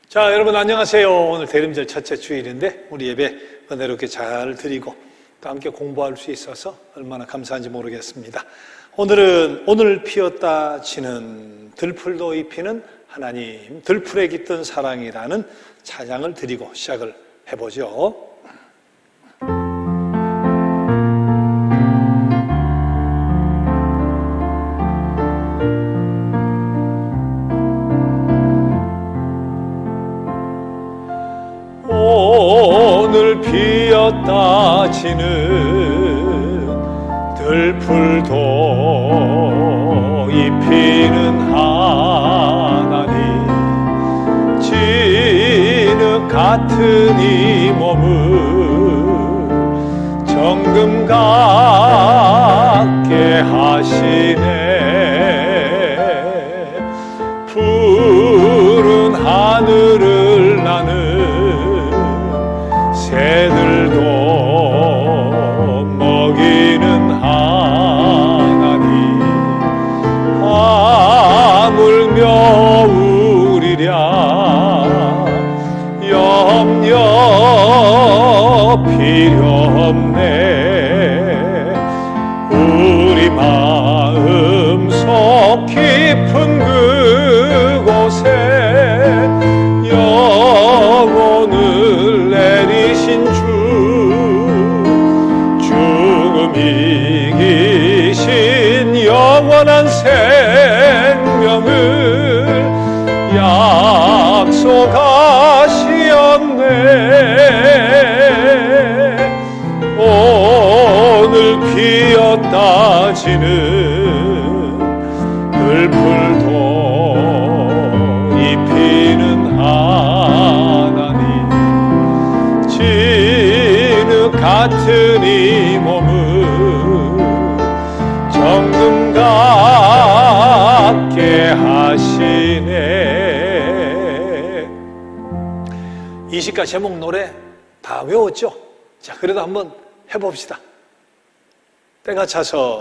자, 여러분 안녕하세요. 오늘 대림절 첫째 주일인데 우리 예배 은혜롭게 잘 드리고 또 함께 공부할 수 있어서 얼마나 감사한지 모르겠습니다. 오늘은 오늘 피었다 지는 들풀도 입히는 하나님, 들풀에 깃든 사랑이라는 찬양을 드리고 시작을 해보죠. 오늘 피었다 지는 들풀도 입히는 하나님, 진흙 같은 이 몸을 정금 같게 하시네. 푸른 하늘을 나는 새들도 먹이는 하나님, 하물며 우리랴 염려 필요 없네. 우리 마음속 깊은 그곳에 영혼을 내리신 주, 죽음 이기신 영원한 생명을 약속하시었네. 오늘 피었다 지는 들풀도 입히는 하나님, 진흙 같은 이 몸을 정금 같게 하시네. 이 시가 제목 노래 다 외웠죠? 자, 그래도 한번 해봅시다. 때가 차서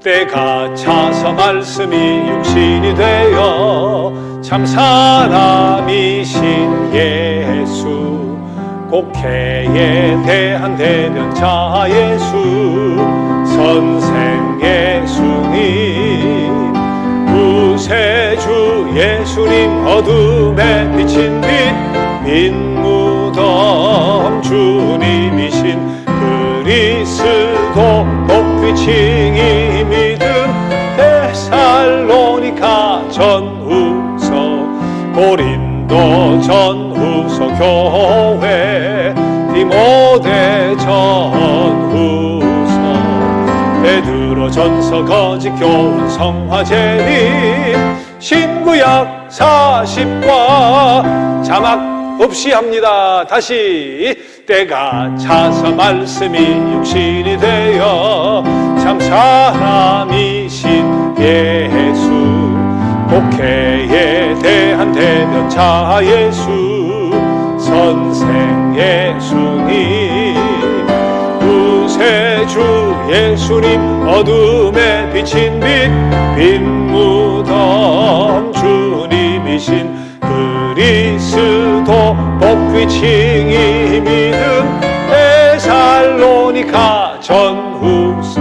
때가 차서 말씀이 육신이 되어 참 사람이신 예수, 곡해에 대한 대변자 예수, 선생 예수님, 구세주 예수님, 어둠에 비친 빛, 빈 무덤 주님이신 그리스도, 복귀칭이 믿음, 데살로니가 전후서, 고린도 전후서 교회, 디모데 전후서, 베드로 전서 거짓 교훈 성화재림, 신구약 40과 자막 없이 합니다. 다시. 때가 차서 말씀이 육신이 되어 참 사람이신 예수, 곡해에 대한 대변자 예수, 선생 예수님, 구세주 예수님, 어둠에 비친 빛, 빈 무덤 주님이신 그리스도, 복귀칭이 믿음, 데살로니가 전후서,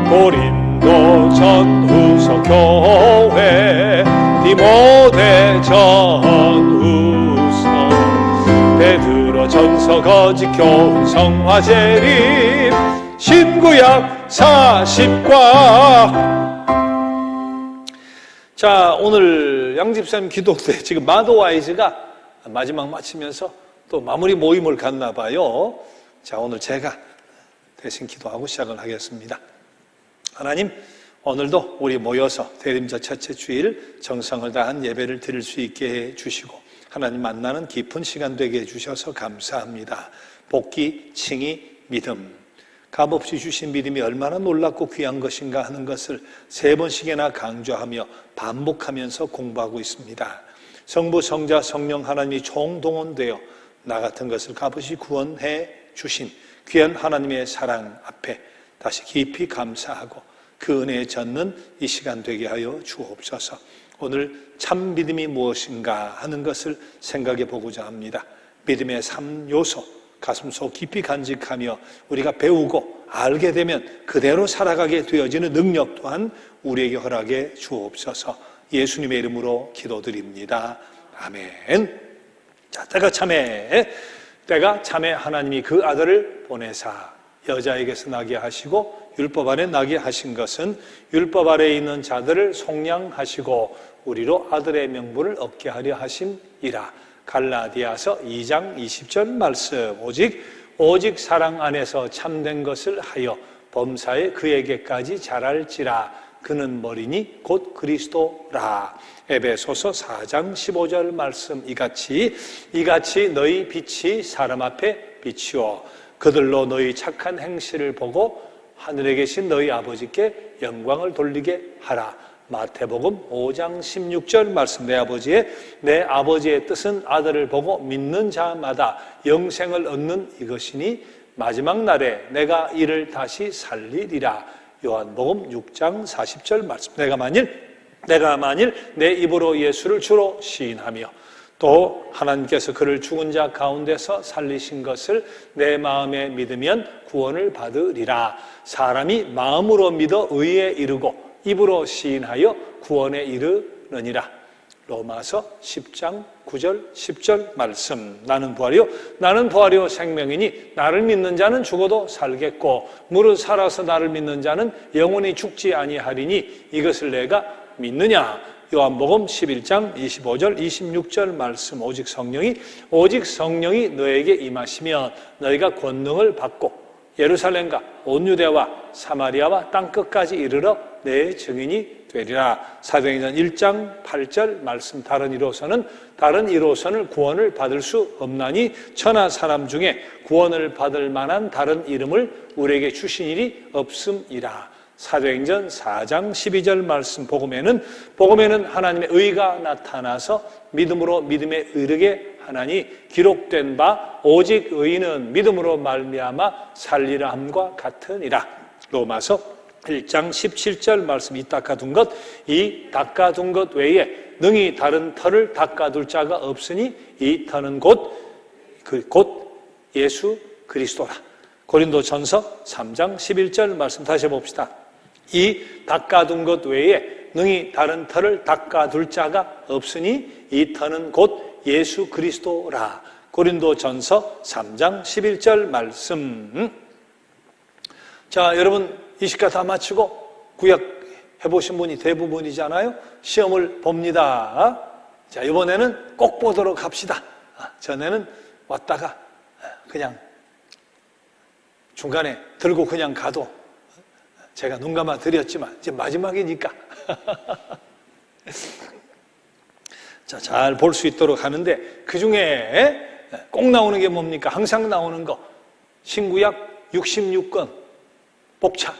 고린도 전후서 교회, 디모데 전후서, 베드로 전서 거짓 교훈 성화재림, 신구약 40과. 자, 오늘 양집사님 기도 때 지금 마더와이즈가 마지막 마치면서 또 마무리 모임을 갔나 봐요. 자, 오늘 제가 대신 기도하고 시작을 하겠습니다. 하나님, 오늘도 우리 모여서 대림절 첫째 주일 정성을 다한 예배를 드릴 수 있게 해 주시고 하나님 만나는 깊은 시간 되게 해주셔서 감사합니다. 복귀, 칭의, 믿음, 값없이 주신 믿음이 얼마나 놀랍고 귀한 것인가 하는 것을 3번씩이나 강조하며 반복하면서 공부하고 있습니다. 성부, 성자, 성령 하나님이 총동원되어 나 같은 것을 값없이 구원해 주신 귀한 하나님의 사랑 앞에 다시 깊이 감사하고 그 은혜에 젖는 이 시간 되게 하여 주옵소서. 오늘 참 믿음이 무엇인가 하는 것을 생각해 보고자 합니다. 믿음의 3요소, 가슴속 깊이 간직하며 우리가 배우고 알게 되면 그대로 살아가게 되어지는 능력 또한 우리에게 허락해 주옵소서. 예수님의 이름으로 기도드립니다. 아멘. 자, 때가 참에 하나님이 그 아들을 보내사 여자에게서 나게 하시고 율법 아래 나게 하신 것은 율법 아래에 있는 자들을 속량하시고 우리로 아들의 명분을 얻게 하려 하심이라. 갈라디아서 2장 20절 말씀. 오직 사랑 안에서 참된 것을 하여 범사에 그에게까지 자랄지라. 그는 머리니 곧 그리스도라. 에베소서 4장 15절 말씀. 이같이 너희 빛이 사람 앞에 비추어 그들로 너희 착한 행실을 보고 하늘에 계신 너희 아버지께 영광을 돌리게 하라. 마태복음 5장 16절 말씀. 내 아버지의 뜻은 아들을 보고 믿는 자마다 영생을 얻는 이것이니 마지막 날에 내가 이를 다시 살리리라. 요한복음 6장 40절 말씀. 내가 만일 내 입으로 예수를 주로 시인하며 또 하나님께서 그를 죽은 자 가운데서 살리신 것을 내 마음에 믿으면 구원을 받으리라. 사람이 마음으로 믿어 의에 이르고 입으로 시인하여 구원에 이르느니라. 로마서 10장 9절 10절 말씀. 나는 부활이요 생명이니 나를 믿는 자는 죽어도 살겠고 무릇 살아서 나를 믿는 자는 영원히 죽지 아니하리니 이것을 내가 믿느냐. 요한복음 11장 25절 26절 말씀. 오직 성령이 너에게 임하시면 너희가 권능을 받고 예루살렘과 온 유대와 사마리아와 땅끝까지 이르러 내 증인이 되리라. 사도행전 1장 8절 말씀. 다른 이로서는 구원을 받을 수 없나니 천하 사람 중에 구원을 받을 만한 다른 이름을 우리에게 주신 일이 없음이라. 사도행전 4장 12절 말씀. 복음에는 하나님의 의가 나타나서 믿음으로 믿음에 이르게 하나니 기록된 바 오직 의인은 믿음으로 말미암아 살리라 함과 같으니라. 로마서 1장 17절 말씀. 이 닦아둔 것 외에 능히 다른 터를 닦아둘 자가 없으니 이 터는 곧 예수 그리스도라. 고린도전서 3장 11절 말씀. 다시 해봅시다. 이 닦아둔 것 외에 능히 다른 터를 닦아둘 자가 없으니 이 터는 곧 예수 그리스도라. 고린도전서 3장 11절 말씀. 자, 여러분 이 시간 다 마치고 구약 해보신 분이 대부분이잖아요. 시험을 봅니다. 자, 이번에는 꼭 보도록 합시다. 전에는 왔다가 그냥 중간에 들고 그냥 가도 제가 눈 감아 드렸지만 이제 마지막이니까 자, 잘 볼 수 있도록 하는데 그 중에 꼭 나오는 게 뭡니까? 항상 나오는 거. 신구약 66권 복차가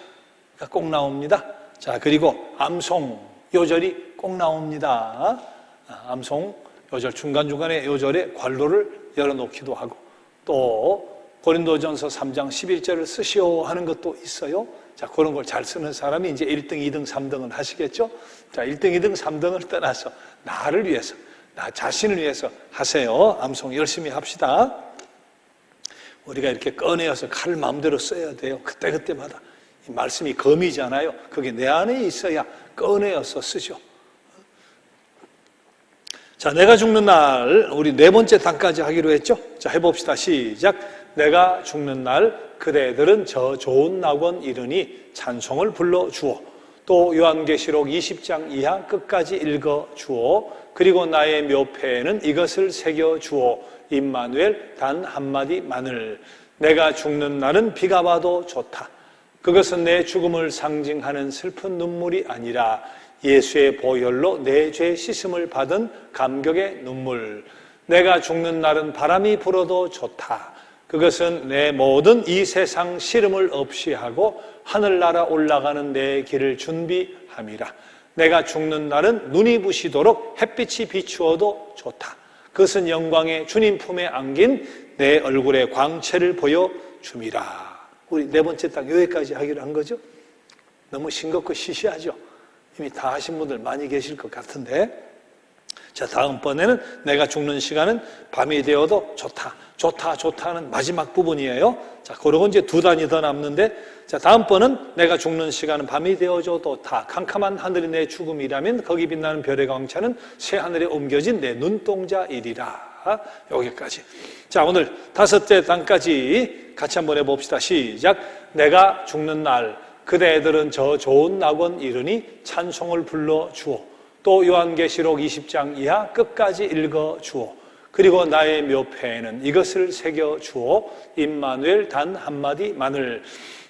꼭 나옵니다. 자, 그리고 암송 요절이 꼭 나옵니다. 암송 요절 중간중간에 요절에 관로를 열어놓기도 하고 또 고린도전서 3장 11절을 쓰시오 하는 것도 있어요. 자, 그런 걸 잘 쓰는 사람이 이제 1등, 2등, 3등은 하시겠죠? 자, 1등, 2등, 3등을 떠나서 나를 위해서, 나 자신을 위해서 하세요. 암송 열심히 합시다. 우리가 이렇게 꺼내어서 칼 마음대로 써야 돼요. 그때그때마다. 이 말씀이 검이잖아요. 그게 내 안에 있어야 꺼내어서 쓰죠. 자, 내가 죽는 날, 우리 네 번째 단까지 하기로 했죠? 자, 해봅시다. 시작. 내가 죽는 날 그대들은 저 좋은 낙원 이르니 찬송을 불러주오. 또 요한계시록 20장 이하 끝까지 읽어주오. 그리고 나의 묘패에는 이것을 새겨주오. 임마누엘 단 한마디만을. 내가 죽는 날은 비가 와도 좋다. 그것은 내 죽음을 상징하는 슬픈 눈물이 아니라 예수의 보혈로 내 죄 씻음을 받은 감격의 눈물. 내가 죽는 날은 바람이 불어도 좋다. 그것은 내 모든 이 세상 시름을 없이 하고 하늘나라 올라가는 내 길을 준비함이라. 내가 죽는 날은 눈이 부시도록 햇빛이 비추어도 좋다. 그것은 영광의 주님 품에 안긴 내 얼굴의 광채를 보여줌이라. 우리 네 번째 딱 여기까지 하기로 한 거죠. 너무 싱겁고 시시하죠. 이미 다 하신 분들 많이 계실 것 같은데. 자, 다음번에는 내가 죽는 시간은 밤이 되어도 좋다. 좋다는 마지막 부분이에요. 자, 그러고 이제 두 단이 더 남는데, 자, 다음번은 내가 죽는 시간은 밤이 되어줘도 다. 캄캄한 하늘이 내 죽음이라면 거기 빛나는 별의 광채는 새 하늘에 옮겨진 내 눈동자이리라. 여기까지. 자, 오늘 다섯째 단까지 같이 한번 해봅시다. 시작. 내가 죽는 날 그대들은 저 좋은 낙원 이르니 찬송을 불러주오. 또 요한계시록 20장 이하 끝까지 읽어주오. 그리고 나의 묘패에는 이것을 새겨주오. 임마누엘 단 한마디만을.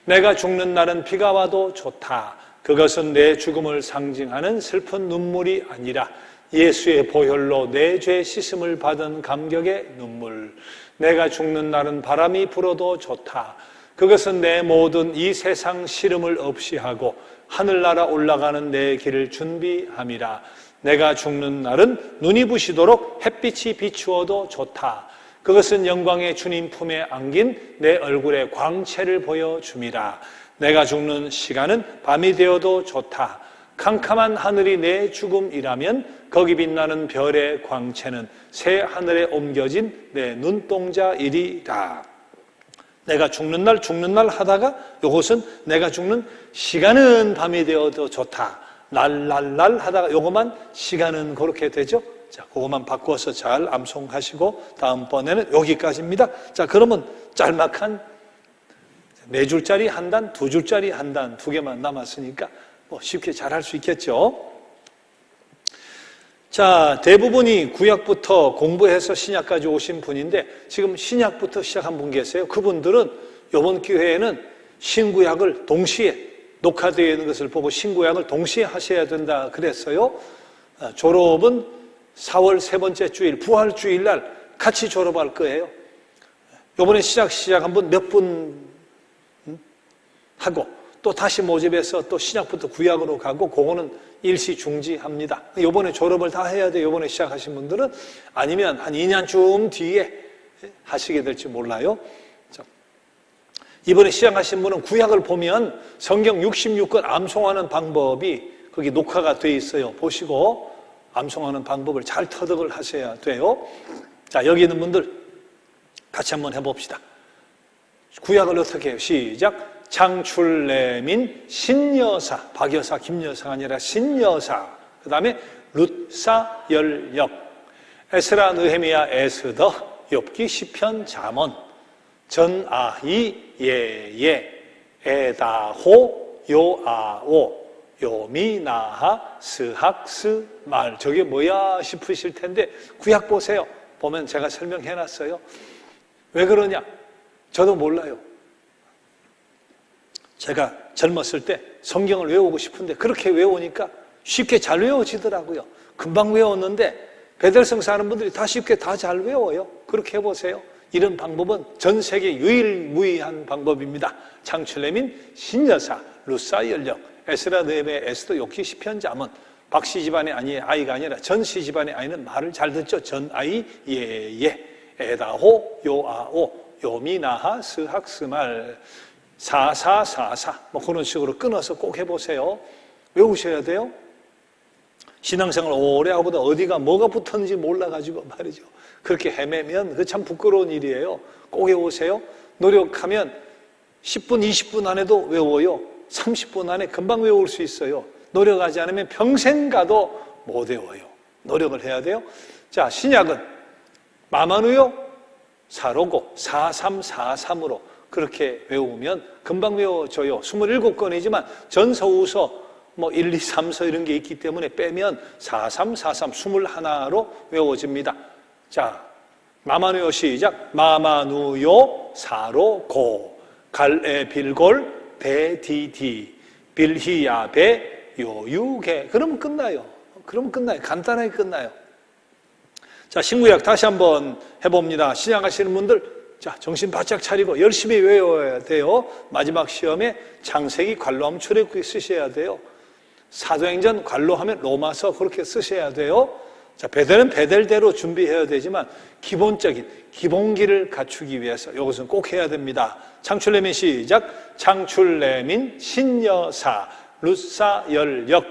내가 죽는 날은 비가 와도 좋다. 그것은 내 죽음을 상징하는 슬픈 눈물이 아니라 예수의 보혈로 내 죄 씻음을 받은 감격의 눈물. 내가 죽는 날은 바람이 불어도 좋다. 그것은 내 모든 이 세상 시름을 없이 하고 하늘나라 올라가는 내 길을 준비함이라. 내가 죽는 날은 눈이 부시도록 햇빛이 비추어도 좋다. 그것은 영광의 주님 품에 안긴 내 얼굴의 광채를 보여줌이라. 내가 죽는 시간은 밤이 되어도 좋다. 캄캄한 하늘이 내 죽음이라면 거기 빛나는 별의 광채는 새 하늘에 옮겨진 내 눈동자이리라. 내가 죽는 날 하다가 요것은 내가 죽는 시간은 밤이 되어도 좋다. 날 하다가 요것만 시간은 그렇게 되죠. 자, 그것만 바꿔서 잘 암송하시고 다음번에는 여기까지입니다. 자, 그러면 짤막한 4줄짜리 한 단, 2줄짜리 한 단, 2개만 남았으니까 뭐 쉽게 잘 할 수 있겠죠. 자, 대부분이 구약부터 공부해서 신약까지 오신 분인데 지금 신약부터 시작한 분 계세요. 그분들은 이번 기회에는 신구약을 동시에 녹화되어 있는 것을 보고 신구약을 동시에 하셔야 된다 그랬어요. 졸업은 4월 세 번째 주일, 부활주일 날 같이 졸업할 거예요. 이번에 시작한 분 몇 분 하고 또 다시 모집해서 또 신약부터 구약으로 가고 그거는 일시중지합니다. 이번에 졸업을 다 해야 돼요. 이번에 시작하신 분들은. 아니면 한 2년쯤 뒤에 하시게 될지 몰라요. 이번에 시작하신 분은 구약을 보면 성경 66권 암송하는 방법이 거기 녹화가 돼 있어요. 보시고 암송하는 방법을 잘 터득을 하셔야 돼요. 자, 여기 있는 분들 같이 한번 해봅시다. 구약을 어떻게 해요? 시작. 창출레민 신여사, 박여사, 김여사가 아니라 신여사. 그 다음에 룻사 열역, 에스라, 느헤미야, 에스더, 욥기, 시편, 잠언, 전아이, 예예, 에다호, 요아오, 요미나하, 스학, 스말. 저게 뭐야 싶으실 텐데 구약 보세요. 보면 제가 설명해놨어요. 왜 그러냐? 저도 몰라요. 제가 젊었을 때 성경을 외우고 싶은데 그렇게 외우니까 쉽게 잘 외워지더라고요. 금방 외웠는데 베델성 사는 분들이 다 쉽게 다 잘 외워요. 그렇게 해보세요. 이런 방법은 전 세계 유일무이한 방법입니다. 창출레민, 신여사, 룻사 열역, 에스라, 느헤미야, 에스더, 욥기, 시편, 잠언. 박씨 집안의 아이가 아니라 전씨 집안의 아이는 말을 잘 듣죠. 전아이, 예예, 에다호, 요아오, 요미나하, 스학, 스말. 4444 뭐 그런 식으로 끊어서 꼭 해보세요. 외우셔야 돼요. 신앙생활 오래 하고보다 어디가 뭐가 붙었는지 몰라가지고 말이죠. 그렇게 헤매면 그 참 부끄러운 일이에요. 꼭 외우세요. 노력하면 10분, 20분 안에도 외워요. 30분 안에 금방 외울 수 있어요. 노력하지 않으면 평생 가도 못 외워요. 노력을 해야 돼요. 자, 신약은 마마누요, 사로고, 4343으로 그렇게 외우면 금방 외워져요. 27권이지만 전서후서 뭐 1, 2, 3서 이런 게 있기 때문에 빼면 4343, 21로 외워집니다. 자, 마마누요 시작. 마마누요 사로고 갈에 빌골 베디디 빌히야베 요유게. 그러면 끝나요. 간단하게 끝나요. 자, 신구약 다시 한번 해봅니다. 시작하시는 분들 자, 정신 바짝 차리고 열심히 외워야 돼요. 마지막 시험에 창세기 관로하면 출애굽기 쓰셔야 돼요. 사도행전 관로하면 로마서 그렇게 쓰셔야 돼요. 자, 베델은 베델대로 준비해야 되지만 기본적인 기본기를 갖추기 위해서 이것은 꼭 해야 됩니다. 창출레민 시작. 창출레민 신여사 룻사 열역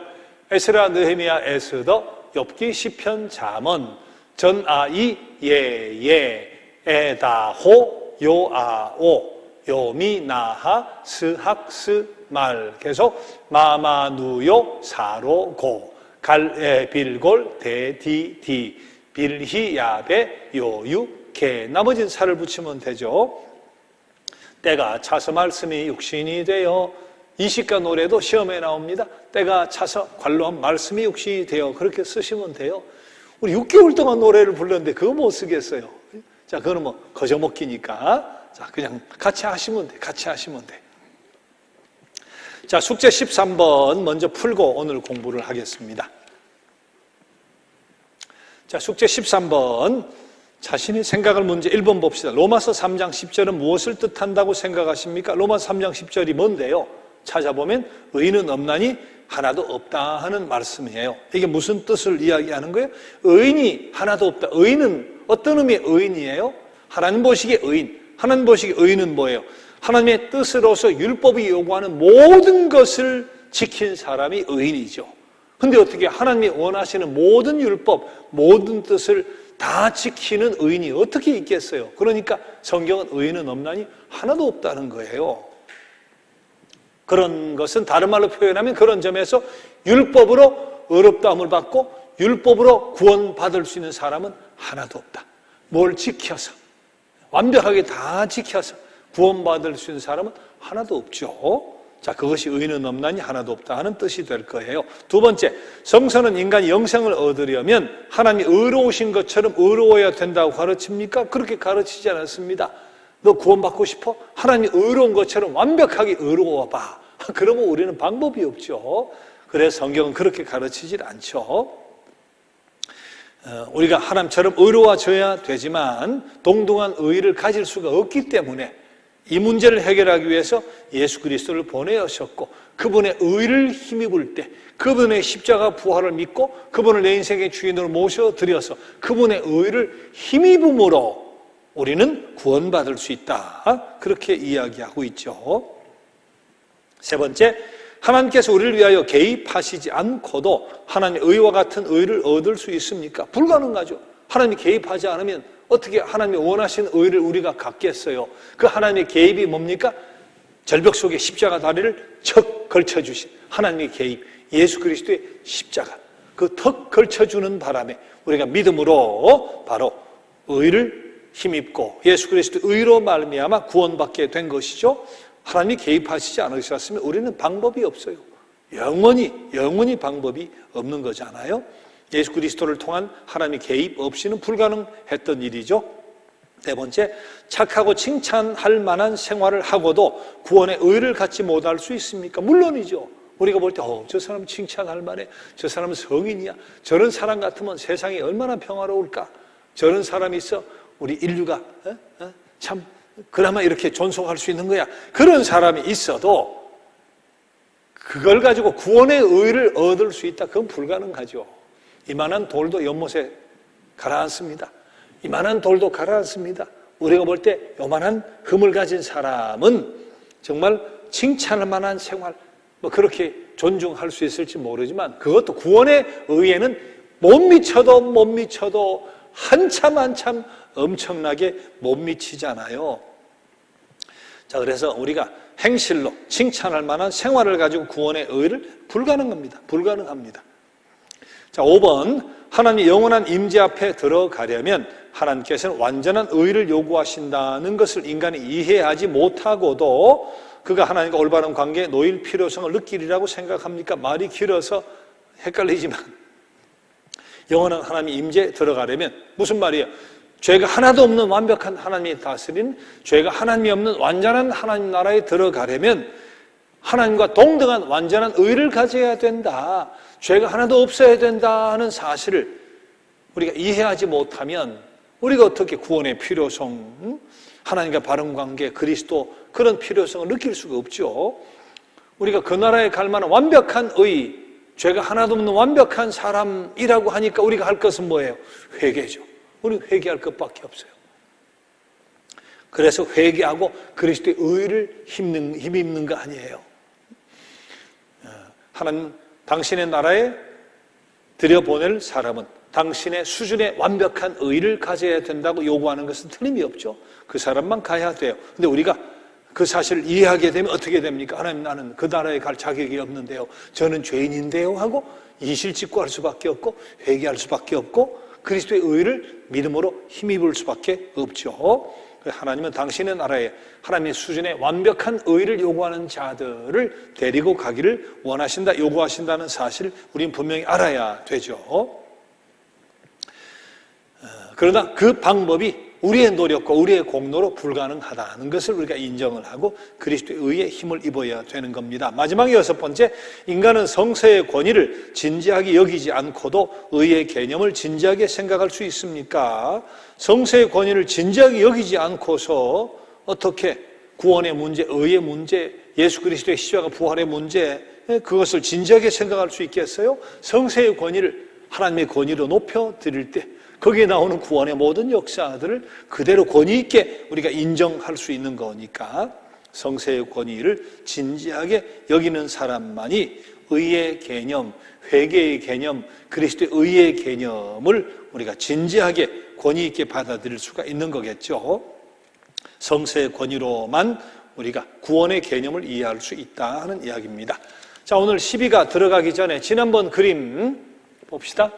에스라 느헤미야 에스더 욥기 시편 잠언 전아이 예예 에다호 요아오 요미나하 스학스말 계속 마마누요 사로고 갈에빌골 데디디 빌히야베 요유케 나머지는 살을 붙이면 되죠. 때가 차서 말씀이 육신이 되어 이 시가 노래도 시험에 나옵니다. 때가 차서 관로한 말씀이 육신이 되어 그렇게 쓰시면 돼요. 우리 6개월 동안 노래를 불렀는데 그거 못 쓰겠어요. 자, 그거는 뭐 거저먹기니까 자, 그냥 같이 하시면 돼. 같이 하시면 돼. 자, 숙제 13번 먼저 풀고 오늘 공부를 하겠습니다. 자, 숙제 13번 자신이 생각할 문제 1번 봅시다. 로마서 3장 10절은 무엇을 뜻한다고 생각하십니까? 로마서 3장 10절이 뭔데요? 찾아보면 의인은 없나니 하나도 없다 하는 말씀이에요. 이게 무슨 뜻을 이야기하는 거예요? 의인이 하나도 없다. 의인은 어떤 의미의 의인이에요? 하나님 보시기에 의인. 하나님 보시기에 의인은 뭐예요? 하나님의 뜻으로서 율법이 요구하는 모든 것을 지킨 사람이 의인이죠. 근데 어떻게 하나님이 원하시는 모든 율법, 모든 뜻을 다 지키는 의인이 어떻게 있겠어요? 그러니까 성경은 의인은 없나니 하나도 없다는 거예요. 그런 것은 다른 말로 표현하면 그런 점에서 율법으로 의롭다함을 받고 율법으로 구원받을 수 있는 사람은 하나도 없다. 뭘 지켜서 완벽하게 다 지켜서 구원받을 수 있는 사람은 하나도 없죠. 자, 그것이 의인은 없나니 하나도 없다 하는 뜻이 될 거예요. 두 번째, 성서는 인간이 영생을 얻으려면 하나님이 의로우신 것처럼 의로워야 된다고 가르칩니까? 그렇게 가르치지 않았습니다. 너 구원받고 싶어? 하나님이 의로운 것처럼 완벽하게 의로워봐. 그러면 우리는 방법이 없죠. 그래서 성경은 그렇게 가르치질 않죠. 우리가 하나님처럼 의로워져야 되지만 동등한 의의를 가질 수가 없기 때문에 이 문제를 해결하기 위해서 예수 그리스도를 보내셨고 그분의 의를 힘입을 때 그분의 십자가 부활을 믿고 그분을 내 인생의 주인으로 모셔드려서 그분의 의를 힘입음으로 우리는 구원받을 수 있다. 그렇게 이야기하고 있죠. 세 번째, 하나님께서 우리를 위하여 개입하시지 않고도 하나님의 의와 같은 의를 얻을 수 있습니까? 불가능하죠. 하나님이 개입하지 않으면 어떻게 하나님이 원하시는 의를 우리가 갖겠어요? 그 하나님의 개입이 뭡니까? 절벽 속에 십자가 다리를 척 걸쳐주신 하나님의 개입, 예수 그리스도의 십자가, 그 턱 걸쳐주는 바람에 우리가 믿음으로 바로 의를 힘입고 예수 그리스도 의로 말미암아 구원받게 된 것이죠. 하나님이 개입하시지 않으셨으면 우리는 방법이 없어요. 영원히 방법이 없는 거잖아요. 예수 그리스도를 통한 하나님의 개입 없이는 불가능했던 일이죠. 네 번째, 착하고 칭찬할 만한 생활을 하고도 구원의 의를 갖지 못할 수 있습니까? 물론이죠. 우리가 볼 때 저 사람 칭찬할 만해. 저 사람은 성인이야. 저런 사람 같으면 세상이 얼마나 평화로울까. 저런 사람이 있어 우리 인류가 참 그나마 이렇게 존속할 수 있는 거야. 그런 사람이 있어도 그걸 가지고 구원의 의를 얻을 수 있다. 그건 불가능하죠. 이만한 돌도 연못에 가라앉습니다. 이만한 돌도 가라앉습니다. 우리가 볼 때 요만한 흠을 가진 사람은 정말 칭찬할 만한 생활, 뭐 그렇게 존중할 수 있을지 모르지만 그것도 구원의 의에는 못 미쳐도 한참 엄청나게 못 미치잖아요. 자, 그래서 우리가 행실로 칭찬할 만한 생활을 가지고 구원의 의를 불가능합니다. 자, 5번, 하나님 영원한 임재 앞에 들어가려면 하나님께서는 완전한 의를 요구하신다는 것을 인간이 이해하지 못하고도 그가 하나님과 올바른 관계에 놓일 필요성을 느끼리라고 생각합니까? 말이 길어서 헷갈리지만 영원한 하나님 임재에 들어가려면 무슨 말이에요? 죄가 하나도 없는 완벽한 하나님이 다스린 죄가 하나님이 없는 완전한 하나님 나라에 들어가려면 하나님과 동등한 완전한 의를 가져야 된다. 죄가 하나도 없어야 된다 하는 사실을 우리가 이해하지 못하면 우리가 어떻게 구원의 필요성, 하나님과 바른 관계, 그리스도 그런 필요성을 느낄 수가 없죠. 우리가 그 나라에 갈 만한 완벽한 의, 죄가 하나도 없는 완벽한 사람이라고 하니까 우리가 할 것은 뭐예요? 회개죠. 우리는 회개할 것밖에 없어요. 그래서 회개하고 그리스도의 의를 힘입는 거 아니에요. 하나님, 당신의 나라에 들여보낼 사람은 당신의 수준의 완벽한 의를 가져야 된다고 요구하는 것은 틀림이 없죠. 그 사람만 가야 돼요. 근데 우리가 그 사실을 이해하게 되면 어떻게 됩니까? 하나님, 나는 그 나라에 갈 자격이 없는데요, 저는 죄인인데요 하고 이실직고할 수밖에 없고 회개할 수밖에 없고 그리스도의 의를 믿음으로 힘입을 수밖에 없죠. 하나님은 당신의 나라에 하나님의 수준의 완벽한 의를 요구하는 자들을 데리고 가기를 원하신다, 요구하신다는 사실을 우리는 분명히 알아야 되죠. 그러나 그 방법이 우리의 노력과 우리의 공로로 불가능하다는 것을 우리가 인정을 하고 그리스도의 의에 힘을 입어야 되는 겁니다. 마지막 6번째, 인간은 성서의 권위를 진지하게 여기지 않고도 의의 개념을 진지하게 생각할 수 있습니까? 성서의 권위를 진지하게 여기지 않고서 어떻게 구원의 문제, 의의 문제, 예수 그리스도의 십자가 부활의 문제, 그것을 진지하게 생각할 수 있겠어요? 성서의 권위를 하나님의 권위로 높여드릴 때 거기에 나오는 구원의 모든 역사들을 그대로 권위 있게 우리가 인정할 수 있는 거니까 성서의 권위를 진지하게 여기는 사람만이 의의 개념, 회개의 개념, 그리스도의 의의 개념을 우리가 진지하게 권위 있게 받아들일 수가 있는 거겠죠. 성서의 권위로만 우리가 구원의 개념을 이해할 수 있다 하는 이야기입니다. 자, 오늘 12가 들어가기 전에 지난번 그림 봅시다.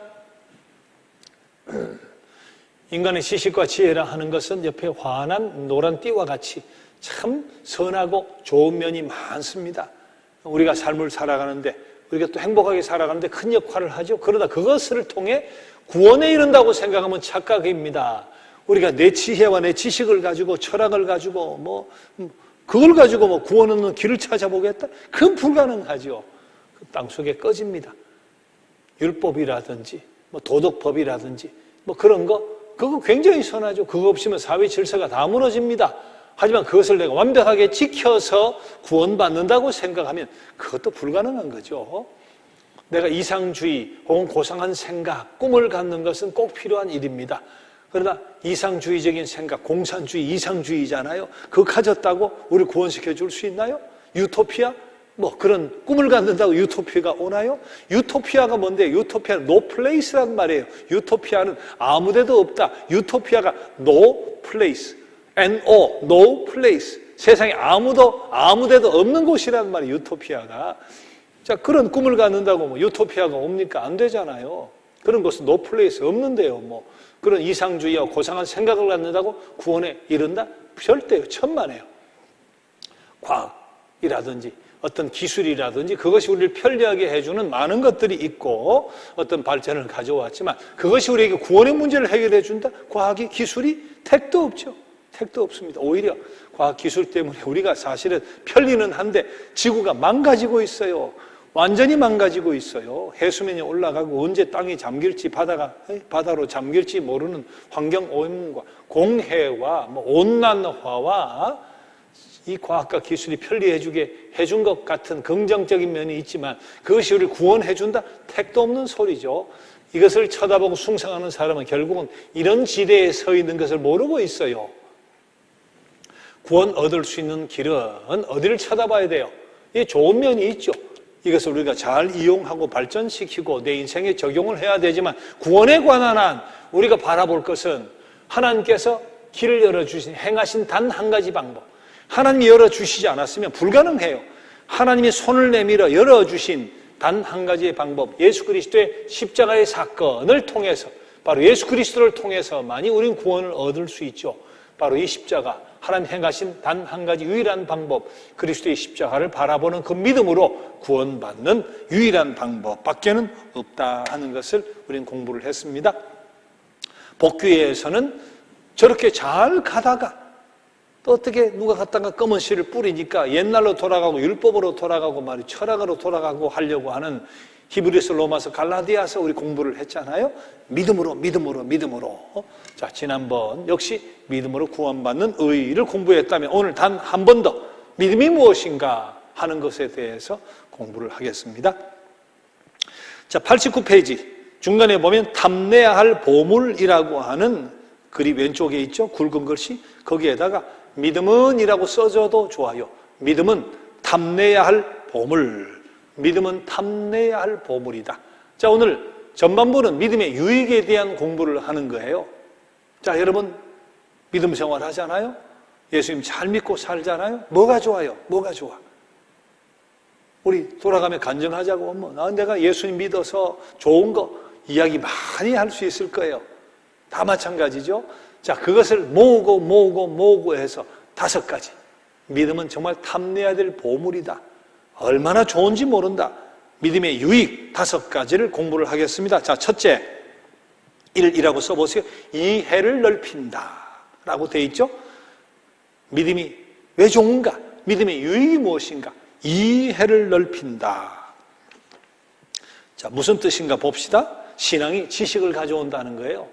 인간의 지식과 지혜라 하는 것은 옆에 환한 노란 띠와 같이 참 선하고 좋은 면이 많습니다. 우리가 삶을 살아가는데, 우리가 또 행복하게 살아가는데 큰 역할을 하죠. 그러다 그것을 통해 구원에 이른다고 생각하면 착각입니다. 우리가 내 지혜와 내 지식을 가지고 철학을 가지고 그걸 가지고 구원 얻는 길을 찾아보겠다? 그건 불가능하죠. 그 땅속에 꺼집니다. 율법이라든지 도덕법이라든지 그런 거, 그거 굉장히 선하죠. 그거 없으면 사회 질서가 다 무너집니다. 하지만 그것을 내가 완벽하게 지켜서 구원받는다고 생각하면 그것도 불가능한 거죠. 내가 이상주의 혹은 고상한 생각, 꿈을 갖는 것은 꼭 필요한 일입니다. 그러나 이상주의적인 생각, 공산주의, 이상주의잖아요. 그거 가졌다고 우리 구원시켜 줄 수 있나요? 유토피아? 그런 꿈을 갖는다고 유토피아가 오나요? 유토피아가 뭔데? 유토피아는 no place란 말이에요. 유토피아는 아무데도 없다. 유토피아가 no place, no, no place. 세상에 아무데도 없는 곳이란 말이에요. 유토피아가. 자, 그런 꿈을 갖는다고 유토피아가 옵니까? 안 되잖아요. 그런 것은 no place 없는데요. 그런 이상주의와 고상한 생각을 갖는다고 구원에 이른다? 절대요. 천만에요. 과학이라든지 어떤 기술이라든지 그것이 우리를 편리하게 해주는 많은 것들이 있고 어떤 발전을 가져왔지만 그것이 우리에게 구원의 문제를 해결해 준다? 과학이, 기술이? 택도 없죠. 택도 없습니다. 오히려 과학, 기술 때문에 우리가 사실은 편리는 한데 지구가 망가지고 있어요. 완전히 망가지고 있어요. 해수면이 올라가고 언제 땅이 잠길지, 바다로 잠길지 모르는 환경오염과 공해와 온난화와 이 과학과 기술이 편리해주게 해준 것 같은 긍정적인 면이 있지만 그것이 우리를 구원해준다? 택도 없는 소리죠. 이것을 쳐다보고 숭상하는 사람은 결국은 이런 지대에 서 있는 것을 모르고 있어요. 구원 얻을 수 있는 길은 어디를 쳐다봐야 돼요? 이 좋은 면이 있죠. 이것을 우리가 잘 이용하고 발전시키고 내 인생에 적용을 해야 되지만 구원에 관한 한 우리가 바라볼 것은 하나님께서 길을 열어주신, 행하신 단 한 가지 방법. 하나님이 열어주시지 않았으면 불가능해요. 하나님이 손을 내밀어 열어주신 단 한 가지의 방법, 예수 그리스도의 십자가의 사건을 통해서, 바로 예수 그리스도를 통해서만이 우리는 구원을 얻을 수 있죠. 바로 이 십자가, 하나님 행하신 단 한 가지 유일한 방법, 그리스도의 십자가를 바라보는 그 믿음으로 구원받는 유일한 방법 밖에는 없다 하는 것을 우리는 공부를 했습니다. 복귀에서는 저렇게 잘 가다가 또 어떻게 누가 갖다가 검은 실을 뿌리니까 옛날로 돌아가고 율법으로 돌아가고 철학으로 돌아가고 하려고 하는 히브리서, 로마서, 갈라디아서 우리 공부를 했잖아요. 믿음으로. 자, 지난번 역시 믿음으로 구원받는 의를 공부했다면 오늘 단 한 번 더 믿음이 무엇인가 하는 것에 대해서 공부를 하겠습니다. 자, 89페이지 중간에 보면 탐내야 할 보물이라고 하는 글이 왼쪽에 있죠. 굵은 글씨. 거기에다가 믿음은 이라고 써줘도 좋아요. 믿음은 탐내야 할 보물. 믿음은 탐내야 할 보물이다. 자, 오늘 전반부는 믿음의 유익에 대한 공부를 하는 거예요. 자, 여러분 믿음 생활 하잖아요? 예수님 잘 믿고 살잖아요? 뭐가 좋아요? 뭐가 좋아? 우리 돌아가며 간증하자고 내가 예수님 믿어서 좋은 거 이야기 많이 할 수 있을 거예요. 다 마찬가지죠. 자, 그것을 모으고 해서 5가지. 믿음은 정말 탐내야 될 보물이다. 얼마나 좋은지 모른다. 믿음의 유익 5가지를 공부를 하겠습니다. 자, 첫째, 1이라고 써보세요. 이해를 넓힌다 라고 되어 있죠. 믿음이 왜 좋은가? 믿음의 유익이 무엇인가? 이해를 넓힌다. 자, 무슨 뜻인가 봅시다. 신앙이 지식을 가져온다는 거예요.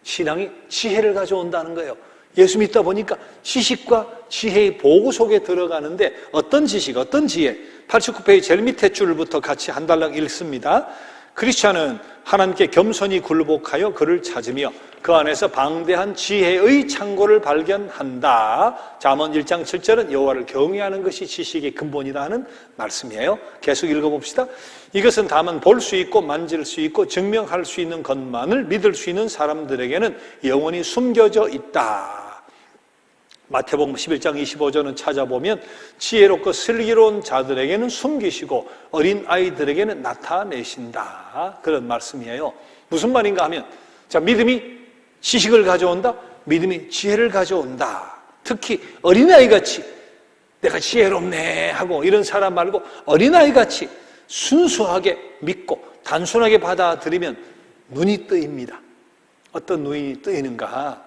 신앙이 지혜를 가져온다는 거예요. 예수 믿다 보니까 지식과 지혜의 보고 속에 들어가는데 어떤 지식, 어떤 지혜? 89페이지 제일 밑에 줄부터 같이 한 달락 읽습니다. 크리스찬은 하나님께 겸손히 굴복하여 그를 찾으며 그 안에서 방대한 지혜의 창고를 발견한다. 잠언 1장 7절은 여호와를 경외하는 것이 지식의 근본이라는 말씀이에요. 계속 읽어봅시다. 이것은 다만 볼 수 있고 만질 수 있고 증명할 수 있는 것만을 믿을 수 있는 사람들에게는 영원히 숨겨져 있다. 마태복음 11장 25절은 찾아보면 지혜롭고 슬기로운 자들에게는 숨기시고 어린 아이들에게는 나타내신다. 그런 말씀이에요. 무슨 말인가 하면, 자, 믿음이 지식을 가져온다. 믿음이 지혜를 가져온다. 특히 어린아이같이 내가 지혜롭네 하고 이런 사람 말고 어린아이같이 순수하게 믿고 단순하게 받아들이면 눈이 뜨입니다. 어떤 눈이 뜨이는가?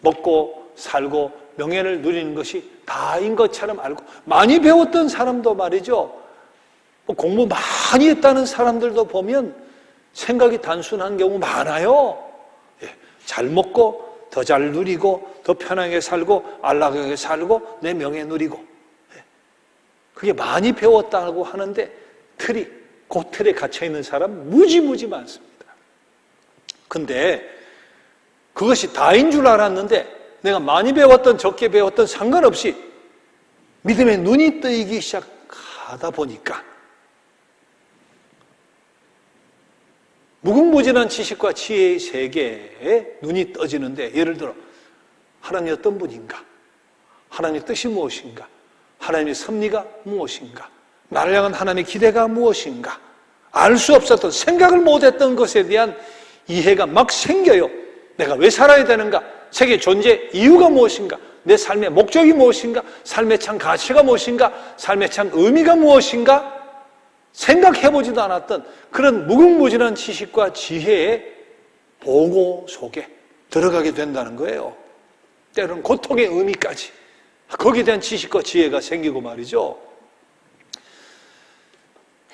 먹고 살고 명예를 누리는 것이 다인 것처럼 알고, 많이 배웠던 사람도 말이죠, 공부 많이 했다는 사람들도 보면 생각이 단순한 경우 많아요. 잘 먹고 더 잘 누리고 더 편하게 살고 안락하게 살고 내 명예 누리고, 그게 많이 배웠다고 하는데 그 틀에 갇혀있는 사람 무지무지 많습니다. 근데 그것이 다인 줄 알았는데 내가 많이 배웠던 적게 배웠던 상관없이 믿음의 눈이 뜨이기 시작하다 보니까 무궁무진한 지식과 지혜의 세계에 눈이 떠지는데, 예를 들어 하나님이 어떤 분인가? 하나님의 뜻이 무엇인가? 하나님의 섭리가 무엇인가? 나를 향한 하나님의 기대가 무엇인가? 알 수 없었던, 생각을 못했던 것에 대한 이해가 막 생겨요. 내가 왜 살아야 되는가? 세계 존재 이유가 무엇인가? 내 삶의 목적이 무엇인가? 삶의 참 가치가 무엇인가? 삶의 참 의미가 무엇인가? 생각해보지도 않았던 그런 무궁무진한 지식과 지혜의 보고 속에 들어가게 된다는 거예요. 때로는 고통의 의미까지, 거기에 대한 지식과 지혜가 생기고 말이죠.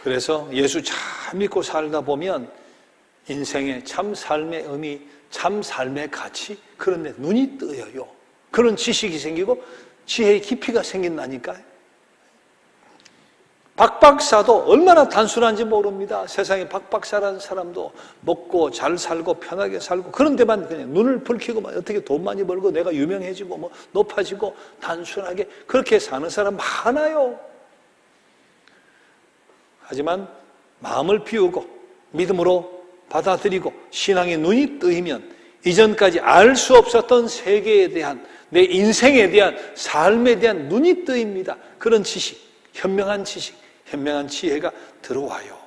그래서 예수 잘 믿고 살다 보면 인생의 참 삶의 의미, 참 삶의 가치, 그런데 눈이 뜨여요. 그런 지식이 생기고 지혜의 깊이가 생긴다니까요. 박 박사도 얼마나 단순한지 모릅니다. 세상에 박 박사라는 사람도 먹고 잘 살고 편하게 살고 그런 데만 그냥 눈을 붉히고 어떻게 돈 많이 벌고 내가 유명해지고 높아지고 단순하게 그렇게 사는 사람 많아요. 하지만 마음을 비우고 믿음으로 받아들이고 신앙의 눈이 뜨이면 이전까지 알 수 없었던 세계에 대한, 내 인생에 대한, 삶에 대한 눈이 뜨입니다. 그런 지식, 현명한 지식, 현명한 지혜가 들어와요.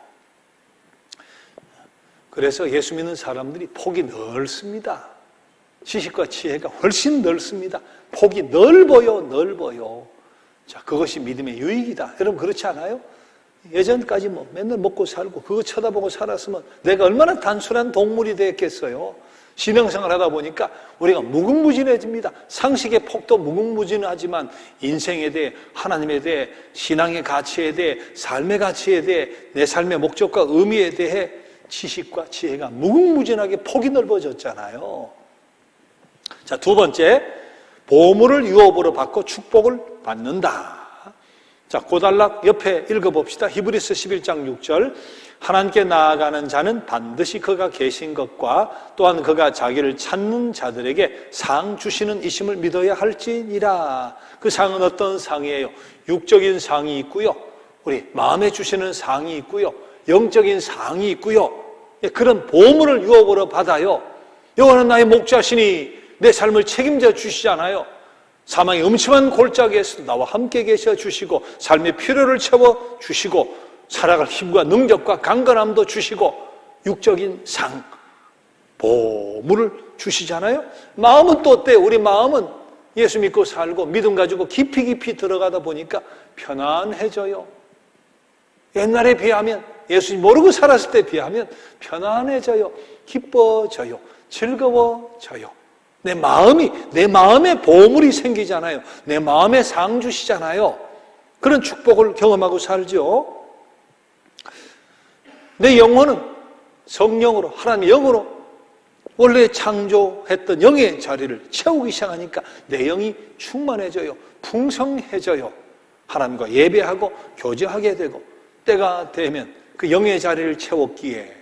그래서 예수 믿는 사람들이 폭이 넓습니다. 지식과 지혜가 훨씬 넓습니다. 폭이 넓어요. 자, 그것이 믿음의 유익이다. 여러분 그렇지 않아요? 예전까지 맨날 먹고 살고 그거 쳐다보고 살았으면 내가 얼마나 단순한 동물이 됐겠어요. 신앙생활 하다 보니까 우리가 무궁무진해집니다. 상식의 폭도 무궁무진하지만 인생에 대해, 하나님에 대해, 신앙의 가치에 대해, 삶의 가치에 대해, 내 삶의 목적과 의미에 대해 지식과 지혜가 무궁무진하게 폭이 넓어졌잖아요. 자, 2번째, 보물을 유업으로 받고 축복을 받는다. 자, 고단락 옆에 읽어봅시다. 히브리서 11장 6절. 하나님께 나아가는 자는 반드시 그가 계신 것과 또한 그가 자기를 찾는 자들에게 상 주시는 이심을 믿어야 할지니라. 그 상은 어떤 상이에요? 육적인 상이 있고요, 우리 마음에 주시는 상이 있고요, 영적인 상이 있고요. 그런 보물을 유업으로 받아요. 여호와는 나의 목자시니 내 삶을 책임져 주시잖아요. 사망의 음침한 골짜기에서도 나와 함께 계셔 주시고 삶의 필요를 채워 주시고 살아갈 힘과 능력과 강건함도 주시고 육적인 상, 보물을 주시잖아요. 마음은 또 어때요? 우리 마음은 예수 믿고 살고 믿음 가지고 깊이 들어가다 보니까 편안해져요. 옛날에 비하면, 예수님 모르고 살았을 때 비하면 편안해져요. 기뻐져요. 즐거워져요. 내 마음에 보물이 생기잖아요. 내 마음에 상 주시잖아요. 그런 축복을 경험하고 살죠. 내 영혼은 성령으로, 하나님의 영으로 원래 창조했던 영의 자리를 채우기 시작하니까 내 영이 충만해져요. 풍성해져요. 하나님과 예배하고 교제하게 되고, 때가 되면 그 영의 자리를 채웠기에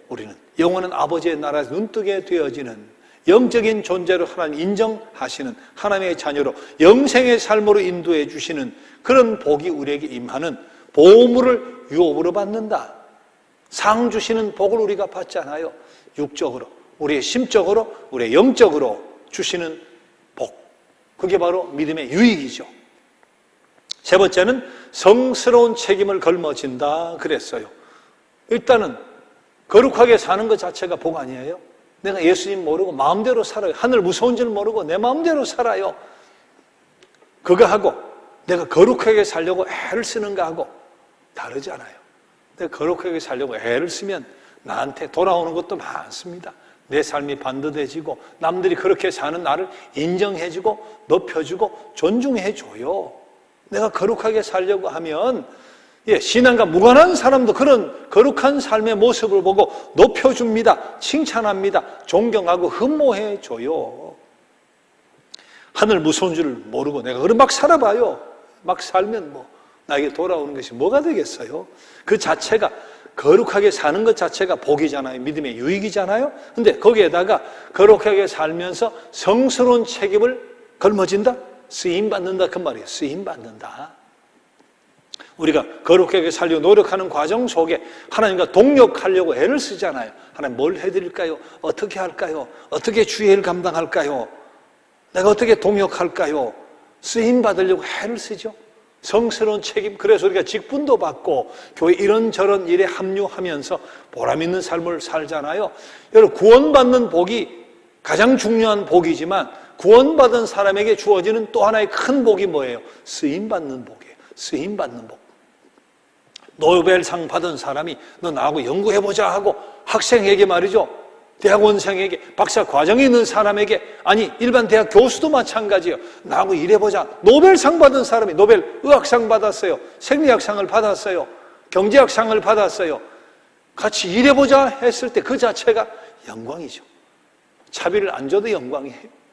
우리는 영원한 아버지의 나라에서 눈뜨게 되어지는 영적인 존재로 하나님 인정하시는 하나님의 자녀로 영생의 삶으로 인도해 주시는 그런 복이 우리에게 임하는 보물을 유업으로 받는다. 상 주시는 복을 우리가 받잖아요. 육적으로, 우리의 심적으로, 우리의 영적으로 주시는 복. 그게 바로 믿음의 유익이죠. 세 번째는 성스러운 책임을 걸머진다 그랬어요. 일단은 거룩하게 사는 것 자체가 복 아니에요? 내가 예수님 모르고 마음대로 살아요. 하늘 무서운 줄 모르고 내 마음대로 살아요. 그거 하고 내가 거룩하게 살려고 애를 쓰는 거하고 다르잖아요. 내가 거룩하게 살려고 애를 쓰면 나한테 돌아오는 것도 많습니다. 내 삶이 반듯해지고 남들이 그렇게 사는 나를 인정해주고 높여주고 존중해줘요. 내가 거룩하게 살려고 하면 신앙과 무관한 사람도 그런 거룩한 삶의 모습을 보고 높여줍니다. 칭찬합니다. 존경하고 흠모해줘요. 하늘 무서운 줄 모르고 내가 그럼 막 살아봐요. 막 살면 나에게 돌아오는 것이 뭐가 되겠어요? 그 자체가, 거룩하게 사는 것 자체가 복이잖아요. 믿음의 유익이잖아요. 근데 거기에다가 거룩하게 살면서 성스러운 책임을 걸머진다? 쓰임받는다 그 말이에요. 쓰임받는다. 우리가 거룩하게 살려고 노력하는 과정 속에 하나님과 동력하려고 애를 쓰잖아요. 하나님 뭘 해드릴까요? 어떻게 할까요? 어떻게 주의 일 감당할까요? 내가 어떻게 동역할까요? 쓰임받으려고 애를 쓰죠. 성스러운 책임. 그래서 우리가 직분도 받고 교회 이런저런 일에 합류하면서 보람 있는 삶을 살잖아요. 여러분, 구원받는 복이 가장 중요한 복이지만 구원받은 사람에게 주어지는 또 하나의 큰 복이 뭐예요? 쓰임받는 복이에요. 쓰임받는 복. 노벨상 받은 사람이 너 나하고 연구해보자 하고 학생에게 말이죠. 대학원생에게, 박사 과정에 있는 사람에게, 아니 일반 대학 교수도 마찬가지예요. 나하고 일해보자. 노벨상 받은 사람이 노벨 의학상 받았어요. 생리학상을 받았어요. 경제학상을 받았어요. 같이 일해보자 했을 때 그 자체가 영광이죠. 차비를 안 줘도 영광이에요.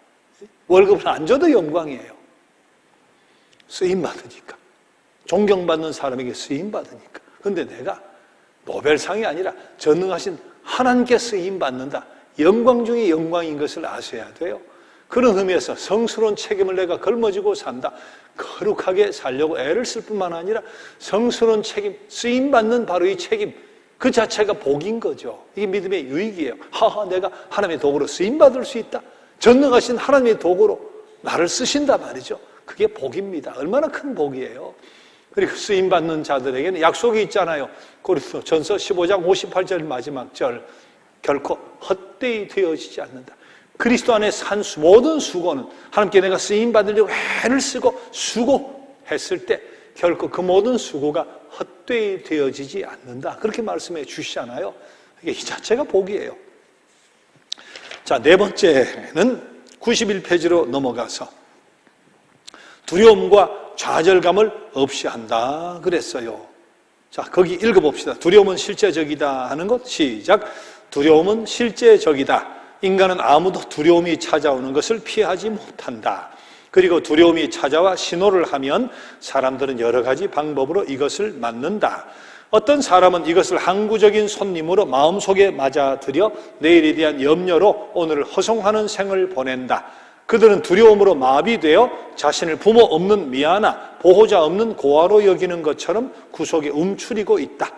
월급을 안 줘도 영광이에요. 쓰임받으니까. 존경받는 사람에게 쓰임받으니까. 근데 내가 노벨상이 아니라 전능하신 하나님께 쓰임받는다. 영광 중에 영광인 것을 아셔야 돼요. 그런 의미에서 성스러운 책임을 내가 걸머지고 산다. 거룩하게 살려고 애를 쓸 뿐만 아니라 성스러운 책임, 쓰임받는 바로 이 책임, 그 자체가 복인 거죠. 이게 믿음의 유익이에요. 내가 하나님의 도구로 쓰임받을 수 있다. 전능하신 하나님의 도구로 나를 쓰신다 말이죠. 그게 복입니다. 얼마나 큰 복이에요. 그리고 쓰임받는 자들에게는 약속이 있잖아요. 고린도전서 15장 58절 마지막 절, 결코 헛되이 되어지지 않는다. 그리스도 안에 산 모든 수고는 하나님께 내가 쓰임받으려고 애를 쓰고 수고했을 때 결코 그 모든 수고가 헛되이 되어지지 않는다. 그렇게 말씀해 주시잖아요. 이게 이 자체가 복이에요. 자, 네 번째는 91페이지로 넘어가서 두려움과 좌절감을 없이 한다 그랬어요. 자, 거기 읽어봅시다. 두려움은 실제적이다 하는 것. 시작. 두려움은 실제적이다. 인간은 아무도 두려움이 찾아오는 것을 피하지 못한다. 그리고 두려움이 찾아와 신호를 하면 사람들은 여러 가지 방법으로 이것을 맞는다. 어떤 사람은 이것을 항구적인 손님으로 마음속에 맞아들여 내일에 대한 염려로 오늘을 허송하는 생을 보낸다. 그들은 두려움으로 마비되어 자신을 부모 없는 미아나 보호자 없는 고아로 여기는 것처럼 구속에 움츠리고 있다.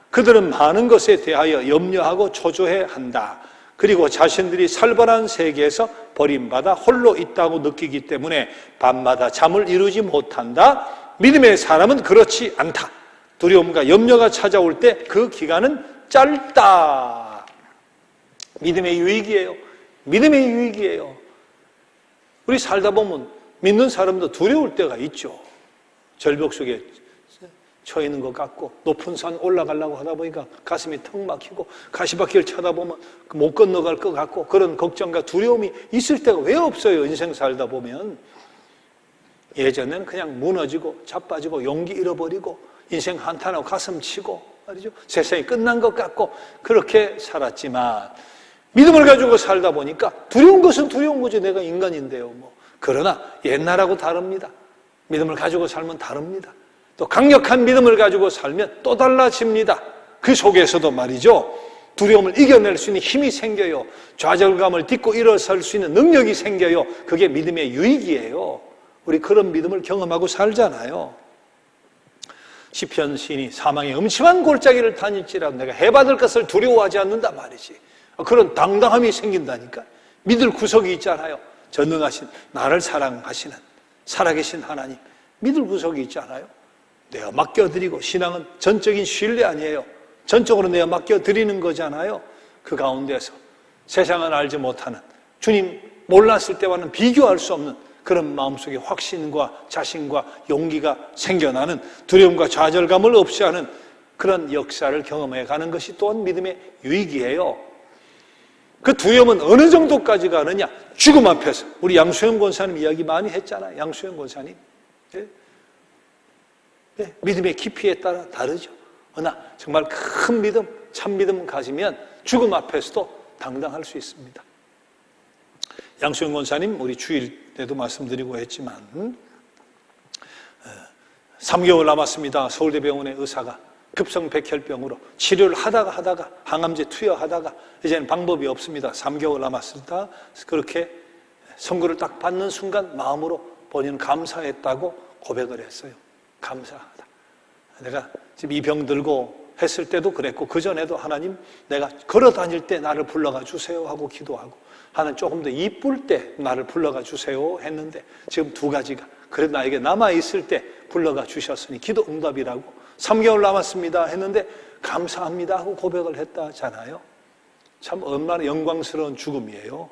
그들은 많은 것에 대하여 염려하고 초조해 한다. 그리고 자신들이 살벌한 세계에서 버림받아 홀로 있다고 느끼기 때문에 밤마다 잠을 이루지 못한다. 믿음의 사람은 그렇지 않다. 두려움과 염려가 찾아올 때 그 기간은 짧다. 믿음의 유익이에요. 믿음의 유익이에요. 우리 살다 보면 믿는 사람도 두려울 때가 있죠. 절벽 속에 처 있는 것 같고 높은 산 올라가려고 하다 보니까 가슴이 턱 막히고 가시밭길 쳐다보면 못 건너갈 것 같고 그런 걱정과 두려움이 있을 때가 왜 없어요? 인생 살다 보면. 예전에는 그냥 무너지고 자빠지고 용기 잃어버리고 인생 한탄하고 가슴 치고 말이죠. 세상이 끝난 것 같고 그렇게 살았지만 믿음을 가지고 살다 보니까 두려운 것은 두려운 거지. 내가 인간인데요. 그러나 옛날하고 다릅니다. 믿음을 가지고 살면 다릅니다. 또 강력한 믿음을 가지고 살면 또 달라집니다. 그 속에서도 말이죠. 두려움을 이겨낼 수 있는 힘이 생겨요. 좌절감을 딛고 일어설 수 있는 능력이 생겨요. 그게 믿음의 유익이에요. 우리 그런 믿음을 경험하고 살잖아요. 시편 시인이 사망의 음침한 골짜기를 다닐지라도 내가 해받을 것을 두려워하지 않는다 말이지. 그런 당당함이 생긴다니까. 믿을 구석이 있잖아요. 전능하신 나를 사랑하시는 살아계신 하나님. 믿을 구석이 있잖아요. 내가 맡겨드리고 신앙은 전적인 신뢰 아니에요. 전적으로 내가 맡겨드리는 거잖아요. 그 가운데서 세상은 알지 못하는 주님 몰랐을 때와는 비교할 수 없는 그런 마음속에 확신과 자신과 용기가 생겨나는 두려움과 좌절감을 없이 하는 그런 역사를 경험해 가는 것이 또한 믿음의 유익이에요. 그 두려움은 어느 정도까지 가느냐? 죽음 앞에서. 우리 양수영 권사님 이야기 많이 했잖아요. 양수영 권사님. 믿음의 깊이에 따라 다르죠. 그러나 정말 큰 믿음, 참 믿음 가지면 죽음 앞에서도 당당할 수 있습니다. 양수영 권사님 우리 주일 때도 말씀드리고 했지만 3개월 남았습니다. 서울대병원의 의사가 급성백혈병으로 치료를 하다가 항암제 투여하다가 이제는 방법이 없습니다. 3개월 남았습니다. 그렇게 선고를 딱 받는 순간 마음으로 본인은 감사했다고 고백을 했어요. 감사하다. 내가 지금 이 병 들고 했을 때도 그랬고 그전에도 하나님 내가 걸어 다닐 때 나를 불러가 주세요 하고 기도하고 하나님 조금 더 이쁠 때 나를 불러가 주세요 했는데 지금 두 가지가 그래도 나에게 남아있을 때 불러가 주셨으니 기도 응답이라고 3개월 남았습니다 했는데 감사합니다 하고 고백을 했다잖아요. 참 얼마나 영광스러운 죽음이에요.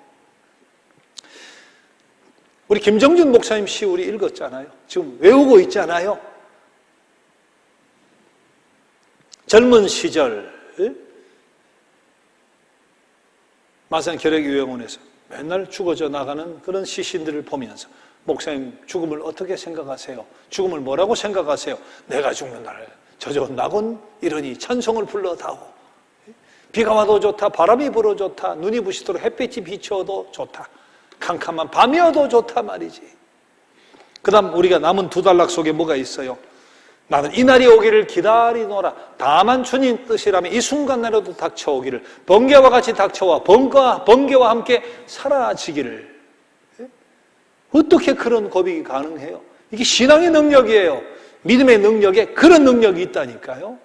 우리 김정준 목사님 시 우리 읽었잖아요. 지금 외우고 있잖아요. 젊은 시절 마산 결핵요양원에서 맨날 죽어져 나가는 그런 시신들을 보면서 목사님 죽음을 어떻게 생각하세요? 죽음을 뭐라고 생각하세요? 내가 죽는 날 저저 낙원 이러니 찬송을 불러다오. 비가 와도 좋다, 바람이 불어 좋다, 눈이 부시도록 햇빛이 비춰도 좋다, 캄캄한 밤이어도 좋다 말이지. 그 다음 우리가 남은 두 단락 속에 뭐가 있어요? 나는 이날이 오기를 기다리노라. 다만 주님 뜻이라면 이 순간내로도 닥쳐오기를 번개와 같이 닥쳐와 번개와 함께 사라지기를. 어떻게 그런 고백이 가능해요? 이게 신앙의 능력이에요. 믿음의 능력에 그런 능력이 있다니까요.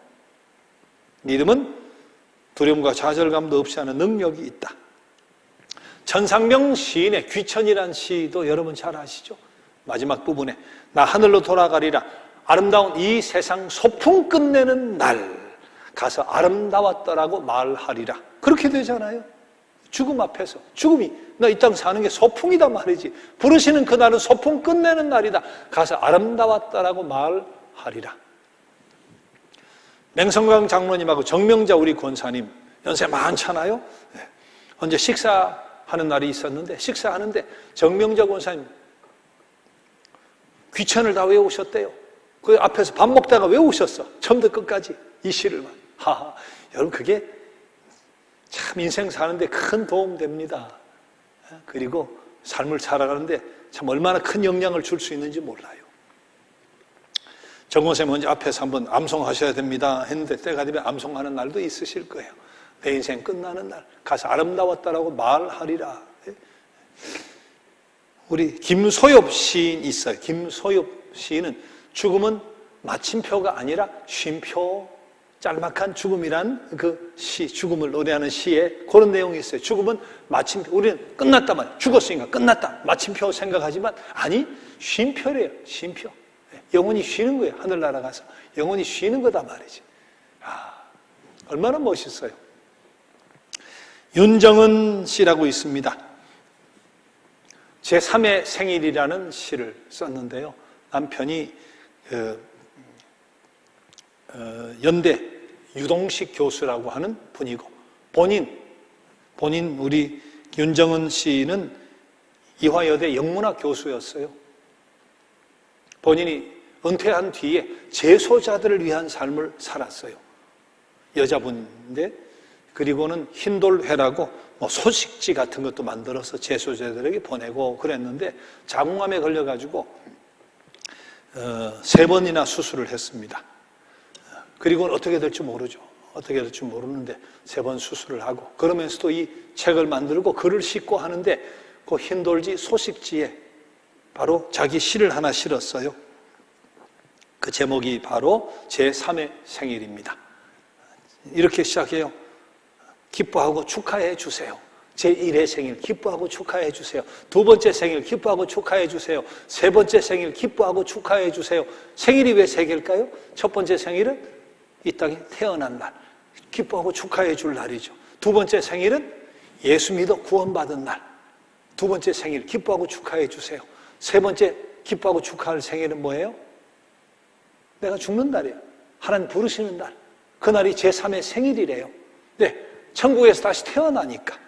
믿음은 두려움과 좌절감도 없이 하는 능력이 있다. 천상명 시인의 귀천이라는 시도 여러분 잘 아시죠? 마지막 부분에 나 하늘로 돌아가리라. 아름다운 이 세상 소풍 끝내는 날 가서 아름다웠더라고 말하리라. 그렇게 되잖아요. 죽음 앞에서 죽음이 나 이 땅 사는 게 소풍이다 말이지. 부르시는 그날은 소풍 끝내는 날이다. 가서 아름다웠다라고 말하리라. 맹성강 장로님하고 정명자 우리 권사님 연세 많잖아요. 언제 식사하는 날이 있었는데 식사하는데 정명자 권사님 귀천을 다 외우셨대요. 그 앞에서 밥 먹다가 외우셨어. 처음부터 끝까지 이 시를. 하하. 여러분 그게 참 인생 사는데 큰 도움 됩니다. 그리고 삶을 살아가는데 참 얼마나 큰 영향을 줄 수 있는지 몰라요. 정선생님 먼저 앞에서 한번 암송하셔야 됩니다 했는데 때가 되면 암송하는 날도 있으실 거예요. 내 인생 끝나는 날 가서 아름다웠다라고 말하리라. 우리 김소엽 시인 있어요. 김소엽 시인은 죽음은 마침표가 아니라 쉼표, 짤막한 죽음이란 그 시, 죽음을 노래하는 시에 그런 내용이 있어요. 죽음은 마침표, 우리는 끝났다만, 죽었으니까 끝났다, 마침표 생각하지만 아니, 쉼표래요. 쉼표. 영원히 쉬는 거예요. 하늘나라 가서 영원히 쉬는 거다 말이지. 얼마나 멋있어요. 윤정은 씨라고 있습니다. 제3의 생일이라는 시를 썼는데요. 남편이 연대 유동식 교수라고 하는 분이고 본인 우리 윤정은 씨는 이화여대 영문학 교수였어요. 본인이 은퇴한 뒤에 재소자들을 위한 삶을 살았어요. 여자분인데 그리고는 흰돌회라고 소식지 같은 것도 만들어서 재소자들에게 보내고 그랬는데 자궁암에 걸려가지고 3번이나 수술을 했습니다. 그리고는 어떻게 될지 모르죠. 어떻게 될지 모르는데 3번 수술을 하고 그러면서도 이 책을 만들고 글을 싣고 하는데 그 흰돌지 소식지에 바로 자기 시를 하나 실었어요. 그 제목이 바로 제3의 생일입니다. 이렇게 시작해요. 기뻐하고 축하해 주세요. 제1회 생일 기뻐하고 축하해 주세요. 2번째 생일 기뻐하고 축하해 주세요. 3번째 생일 기뻐하고 축하해 주세요. 생일이 왜 3개일까요? 첫 번째 생일은 이 땅에 태어난 날, 기뻐하고 축하해 줄 날이죠. 2번째 생일은 예수 믿어 구원받은 날. 2번째 생일 기뻐하고 축하해 주세요. 3번째 기뻐하고 축하할 생일은 뭐예요? 내가 죽는 날이에요. 하나님 부르시는 날. 그날이 제3의 생일이래요. 네, 천국에서 다시 태어나니까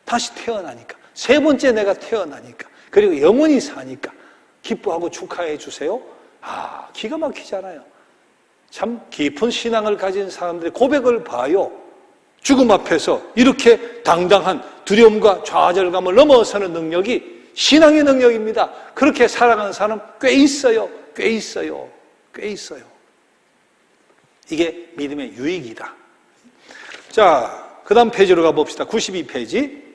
3번째 내가 태어나니까 그리고 영원히 사니까 기뻐하고 축하해 주세요. 기가 막히잖아요. 참 깊은 신앙을 가진 사람들의 고백을 봐요. 죽음 앞에서 이렇게 당당한 두려움과 좌절감을 넘어서는 능력이 신앙의 능력입니다. 그렇게 살아가는 사람 꽤 있어요. 이게 믿음의 유익이다. 자, 그 다음 페이지로 가봅시다. 92페이지.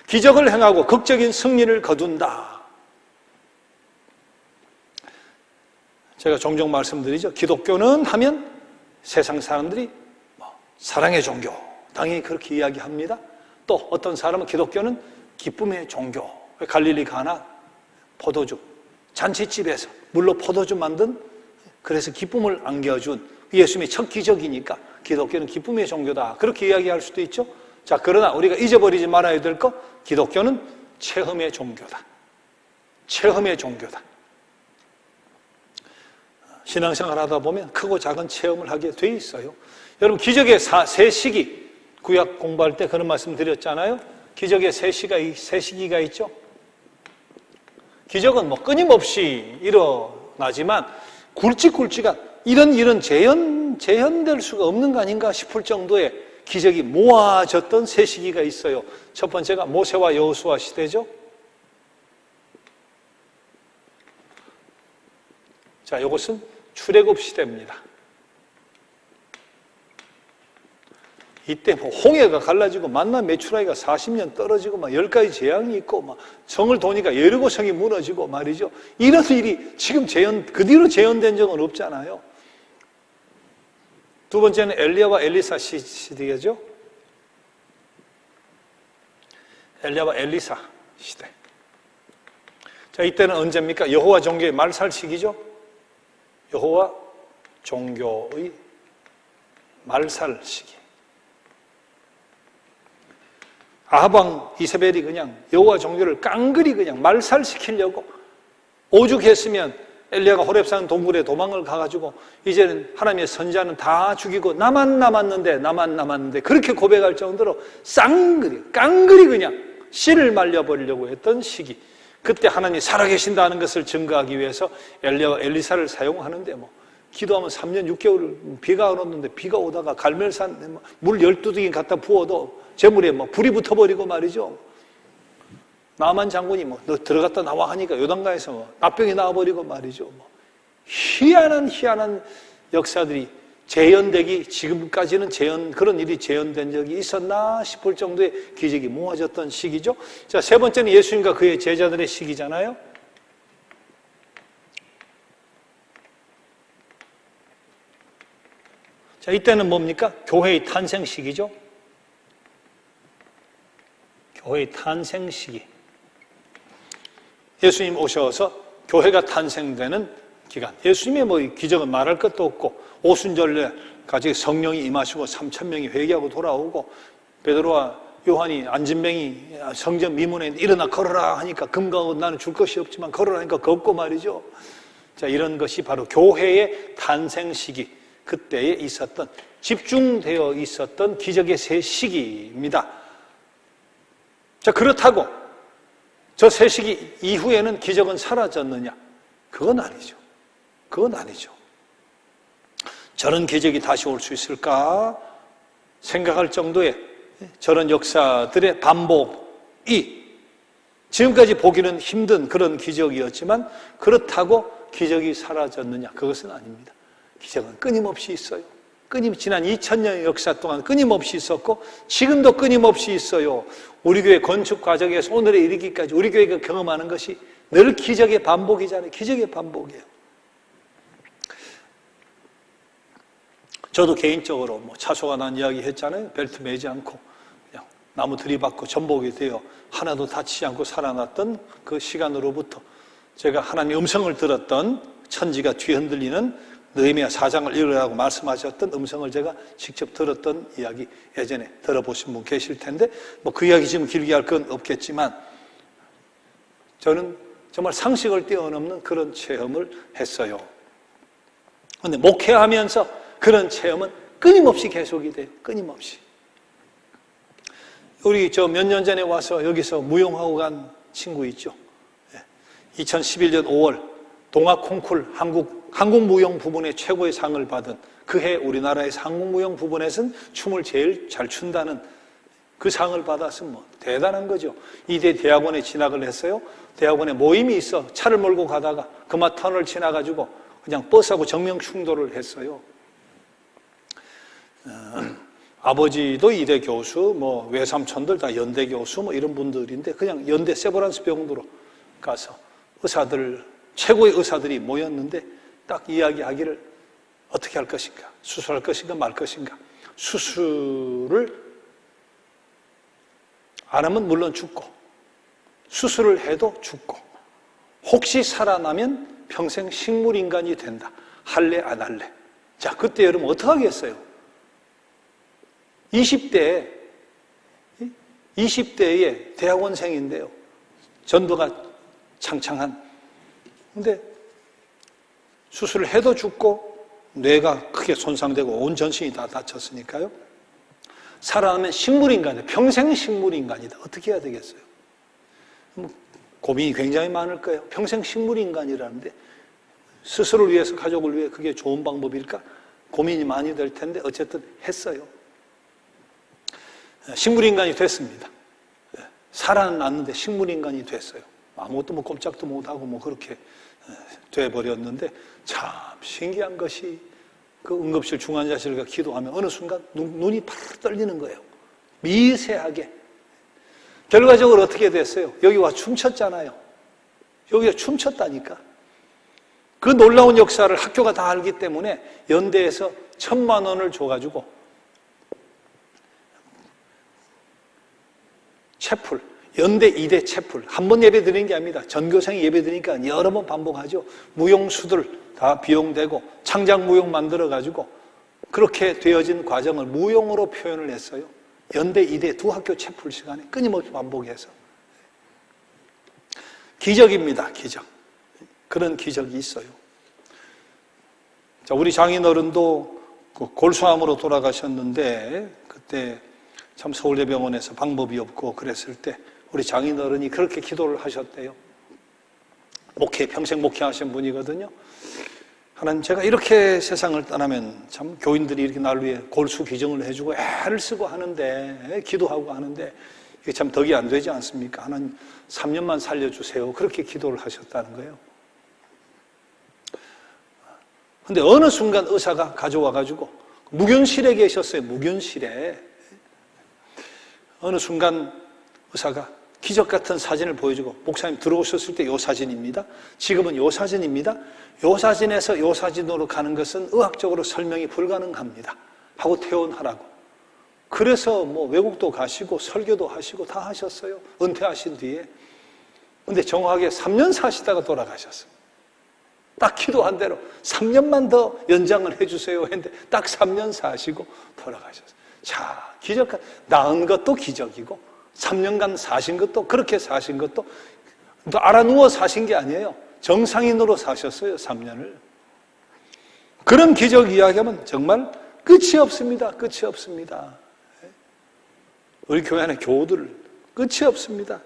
기적을 행하고 극적인 승리를 거둔다. 제가 종종 말씀드리죠. 기독교는 하면 세상 사람들이 사랑의 종교, 당연히 그렇게 이야기합니다. 또 어떤 사람은 기독교는 기쁨의 종교. 갈릴리 가나 포도주, 잔치집에서 물로 포도주 만든, 그래서 기쁨을 안겨준 예수님의 첫 기적이니까 기독교는 기쁨의 종교다. 그렇게 이야기할 수도 있죠. 자, 그러나 우리가 잊어버리지 말아야 될 것, 기독교는 체험의 종교다. 신앙생활 하다 보면 크고 작은 체험을 하게 돼 있어요. 여러분, 기적의 세 시기, 구약 공부할 때 그런 말씀 드렸잖아요. 기적의 세 시기가 있죠. 기적은 끊임없이 일어나지만 굵직굵직한 이런 일은 재현될 수가 없는 거 아닌가 싶을 정도의 기적이 모아졌던 세 시기가 있어요. 첫 번째가 모세와 여호수아 시대죠. 자, 이것은 출애굽 시대입니다. 이때 홍해가 갈라지고 만나 메추라기가 40년 떨어지고 10가지 재앙이 있고 성을 도니까 여리고 성이 무너지고 말이죠. 이런 일이 지금 그 뒤로 재현된 적은 없잖아요. 두 번째는 엘리야와 엘리사 시대죠. 엘리야와 엘리사 시대. 자, 이때는 언제입니까? 여호와 종교의 말살 시기죠. 여호와 종교의 말살 시기. 아합 이세벨이 그냥 여호와 종교를 깡그리 그냥 말살시키려고 오죽했으면 엘리야가 호렙산 동굴에 도망을 가가지고 이제는 하나님의 선지자는 다 죽이고 나만 남았는데 그렇게 고백할 정도로 깡그리 그냥 씨를 말려버리려고 했던 시기. 그때 하나님이 살아계신다는 것을 증거하기 위해서 엘리야와 엘리사를 사용하는데 기도하면 3년 6개월 비가 안 오는데 비가 오다가 갈멜산 물 12둥이 갖다 부어도 재물에 불이 붙어버리고 말이죠. 나만 장군이 너 들어갔다 나와 하니까 요단강에서 나병이 나와버리고 말이죠. 희한한 역사들이 재현되기, 지금까지는 그런 일이 재현된 적이 있었나 싶을 정도의 기적이 모아졌던 시기죠. 자, 세 번째는 예수님과 그의 제자들의 시기잖아요. 자, 이때는 뭡니까? 교회의 탄생 시기죠. 교회의 탄생 시기. 예수님 오셔서 교회가 탄생되는 기간. 예수님의 기적은 말할 것도 없고, 오순절에 가지고 성령이 임하시고 3,000명이 회개하고 돌아오고, 베드로와 요한이 안진뱅이 성전 미문에 일어나 걸어라 하니까 금강은 나는 줄 것이 없지만 걸어라 하니까 걷고 말이죠. 자, 이런 것이 바로 교회의 탄생 시기, 그때에 있었던, 집중되어 있었던 기적의 세 시기입니다. 자, 그렇다고 저 세 시기 이후에는 기적은 사라졌느냐? 그건 아니죠. 그건 아니죠. 저런 기적이 다시 올 수 있을까 생각할 정도의 저런 역사들의 반복이 지금까지 보기는 힘든 그런 기적이었지만, 그렇다고 기적이 사라졌느냐? 그것은 아닙니다. 기적은 끊임없이 있어요. 지난 2000년의 역사 동안 끊임없이 있었고 지금도 끊임없이 있어요. 우리 교회 건축 과정에서 오늘에 이르기까지 우리 교회가 경험하는 것이 늘 기적의 반복이잖아요. 기적의 반복이에요. 저도 개인적으로 차소가 난 이야기 했잖아요. 벨트 매지 않고 그냥 나무 들이받고 전복이 되어 하나도 다치지 않고 살아났던 그 시간으로부터 제가 하나님의 음성을 들었던, 천지가 뒤흔들리는 느헤미야 4장을 읽으라고 말씀하셨던 음성을 제가 직접 들었던 이야기 예전에 들어보신 분 계실 텐데 그 이야기 지금 길게 할 건 없겠지만, 저는 정말 상식을 뛰어넘는 그런 체험을 했어요. 그런데 목회하면서 그런 체험은 끊임없이 계속이 돼요. 끊임없이. 우리 몇 년 전에 와서 여기서 무용하고 간 친구 있죠. 2011년 5월 동아 콩쿨 한국무용 부분의 최고의 상을 받은, 그해 우리나라에서 한국무용 부분에서는 춤을 제일 잘 춘다는 그 상을 받아서 대단한 거죠. 이대 대학원에 진학을 했어요. 대학원에 모임이 있어 차를 몰고 가다가 금화터널을 지나가지고 그냥 버스하고 정면 충돌을 했어요. 아버지도 이대 교수, 외삼촌들 다 연대 교수, 이런 분들인데 그냥 연대 세브란스 병원으로 가서 최고의 의사들이 모였는데 딱 이야기하기를 어떻게 할 것인가, 수술할 것인가 말 것인가. 수술을 안 하면 물론 죽고, 수술을 해도 죽고, 혹시 살아나면 평생 식물인간이 된다. 할래 안 할래? 자, 그때 여러분 어떡하겠어요? 20대의 대학원생인데요. 전도가 창창한. 근데 수술을 해도 죽고 뇌가 크게 손상되고 온 전신이 다 다쳤으니까요. 살아나면 식물인간이다. 평생 식물인간이다. 어떻게 해야 되겠어요? 고민이 굉장히 많을 거예요. 평생 식물인간이라는데 스스로를 위해서, 가족을 위해 그게 좋은 방법일까? 고민이 많이 될 텐데 어쨌든 했어요. 식물인간이 됐습니다. 살아났는데 식물인간이 됐어요. 아무것도 꼼짝도 못하고 그렇게 돼버렸는데, 참 신기한 것이 그 응급실 중환자실과 기도하면 어느 순간 눈이 파르르 떨리는 거예요. 미세하게. 결과적으로 어떻게 됐어요? 여기 와 춤췄잖아요. 여기가 춤췄다니까. 그 놀라운 역사를 학교가 다 알기 때문에 연대에서 1,000만 원을 줘가지고 채플, 연대 2대 채플, 한 번 예배 드리는 게 아닙니다. 전교생이 예배 드리니까 여러 번 반복하죠. 무용수들 다 비용되고 창작 무용 만들어가지고 그렇게 되어진 과정을 무용으로 표현을 했어요. 연대 2대 두 학교 채플 시간에 끊임없이 반복해서. 기적입니다. 기적. 그런 기적이 있어요. 자, 우리 장인어른도 골수암으로 돌아가셨는데 그때 참 서울대병원에서 방법이 없고 그랬을 때 우리 장인어른이 그렇게 기도를 하셨대요. 평생 목회하신 분이거든요. 하나님, 제가 이렇게 세상을 떠나면 참 교인들이 이렇게 날 위해 골수 기증을 해주고 애를 쓰고 하는데, 기도하고 하는데 이게 참 덕이 안 되지 않습니까? 하나님 3년만 살려주세요. 그렇게 기도를 하셨다는 거예요. 근데 어느 순간 의사가 가져와가지고 무균실에 계셨어요. 무균실에. 어느 순간 의사가 기적 같은 사진을 보여주고, 목사님 들어오셨을 때 이 사진입니다. 지금은 이 사진입니다. 이 사진에서 이 사진으로 가는 것은 의학적으로 설명이 불가능합니다. 하고 퇴원하라고. 그래서 뭐 외국도 가시고 설교도 하시고 다 하셨어요. 은퇴하신 뒤에. 근데 정확하게 3년 사시다가 돌아가셨어요. 딱 기도한 대로 3년만 더 연장을 해주세요 했는데 딱 3년 사시고 돌아가셨어요. 자, 기적, 나은 것도 기적이고 3년간 사신 것도, 그렇게 사신 것도 또 알아 누워 사신 게 아니에요. 정상인으로 사셨어요, 3년을. 그런 기적 이야기하면 정말 끝이 없습니다. 끝이 없습니다. 우리 교회 안에 교우들 끝이 없습니다.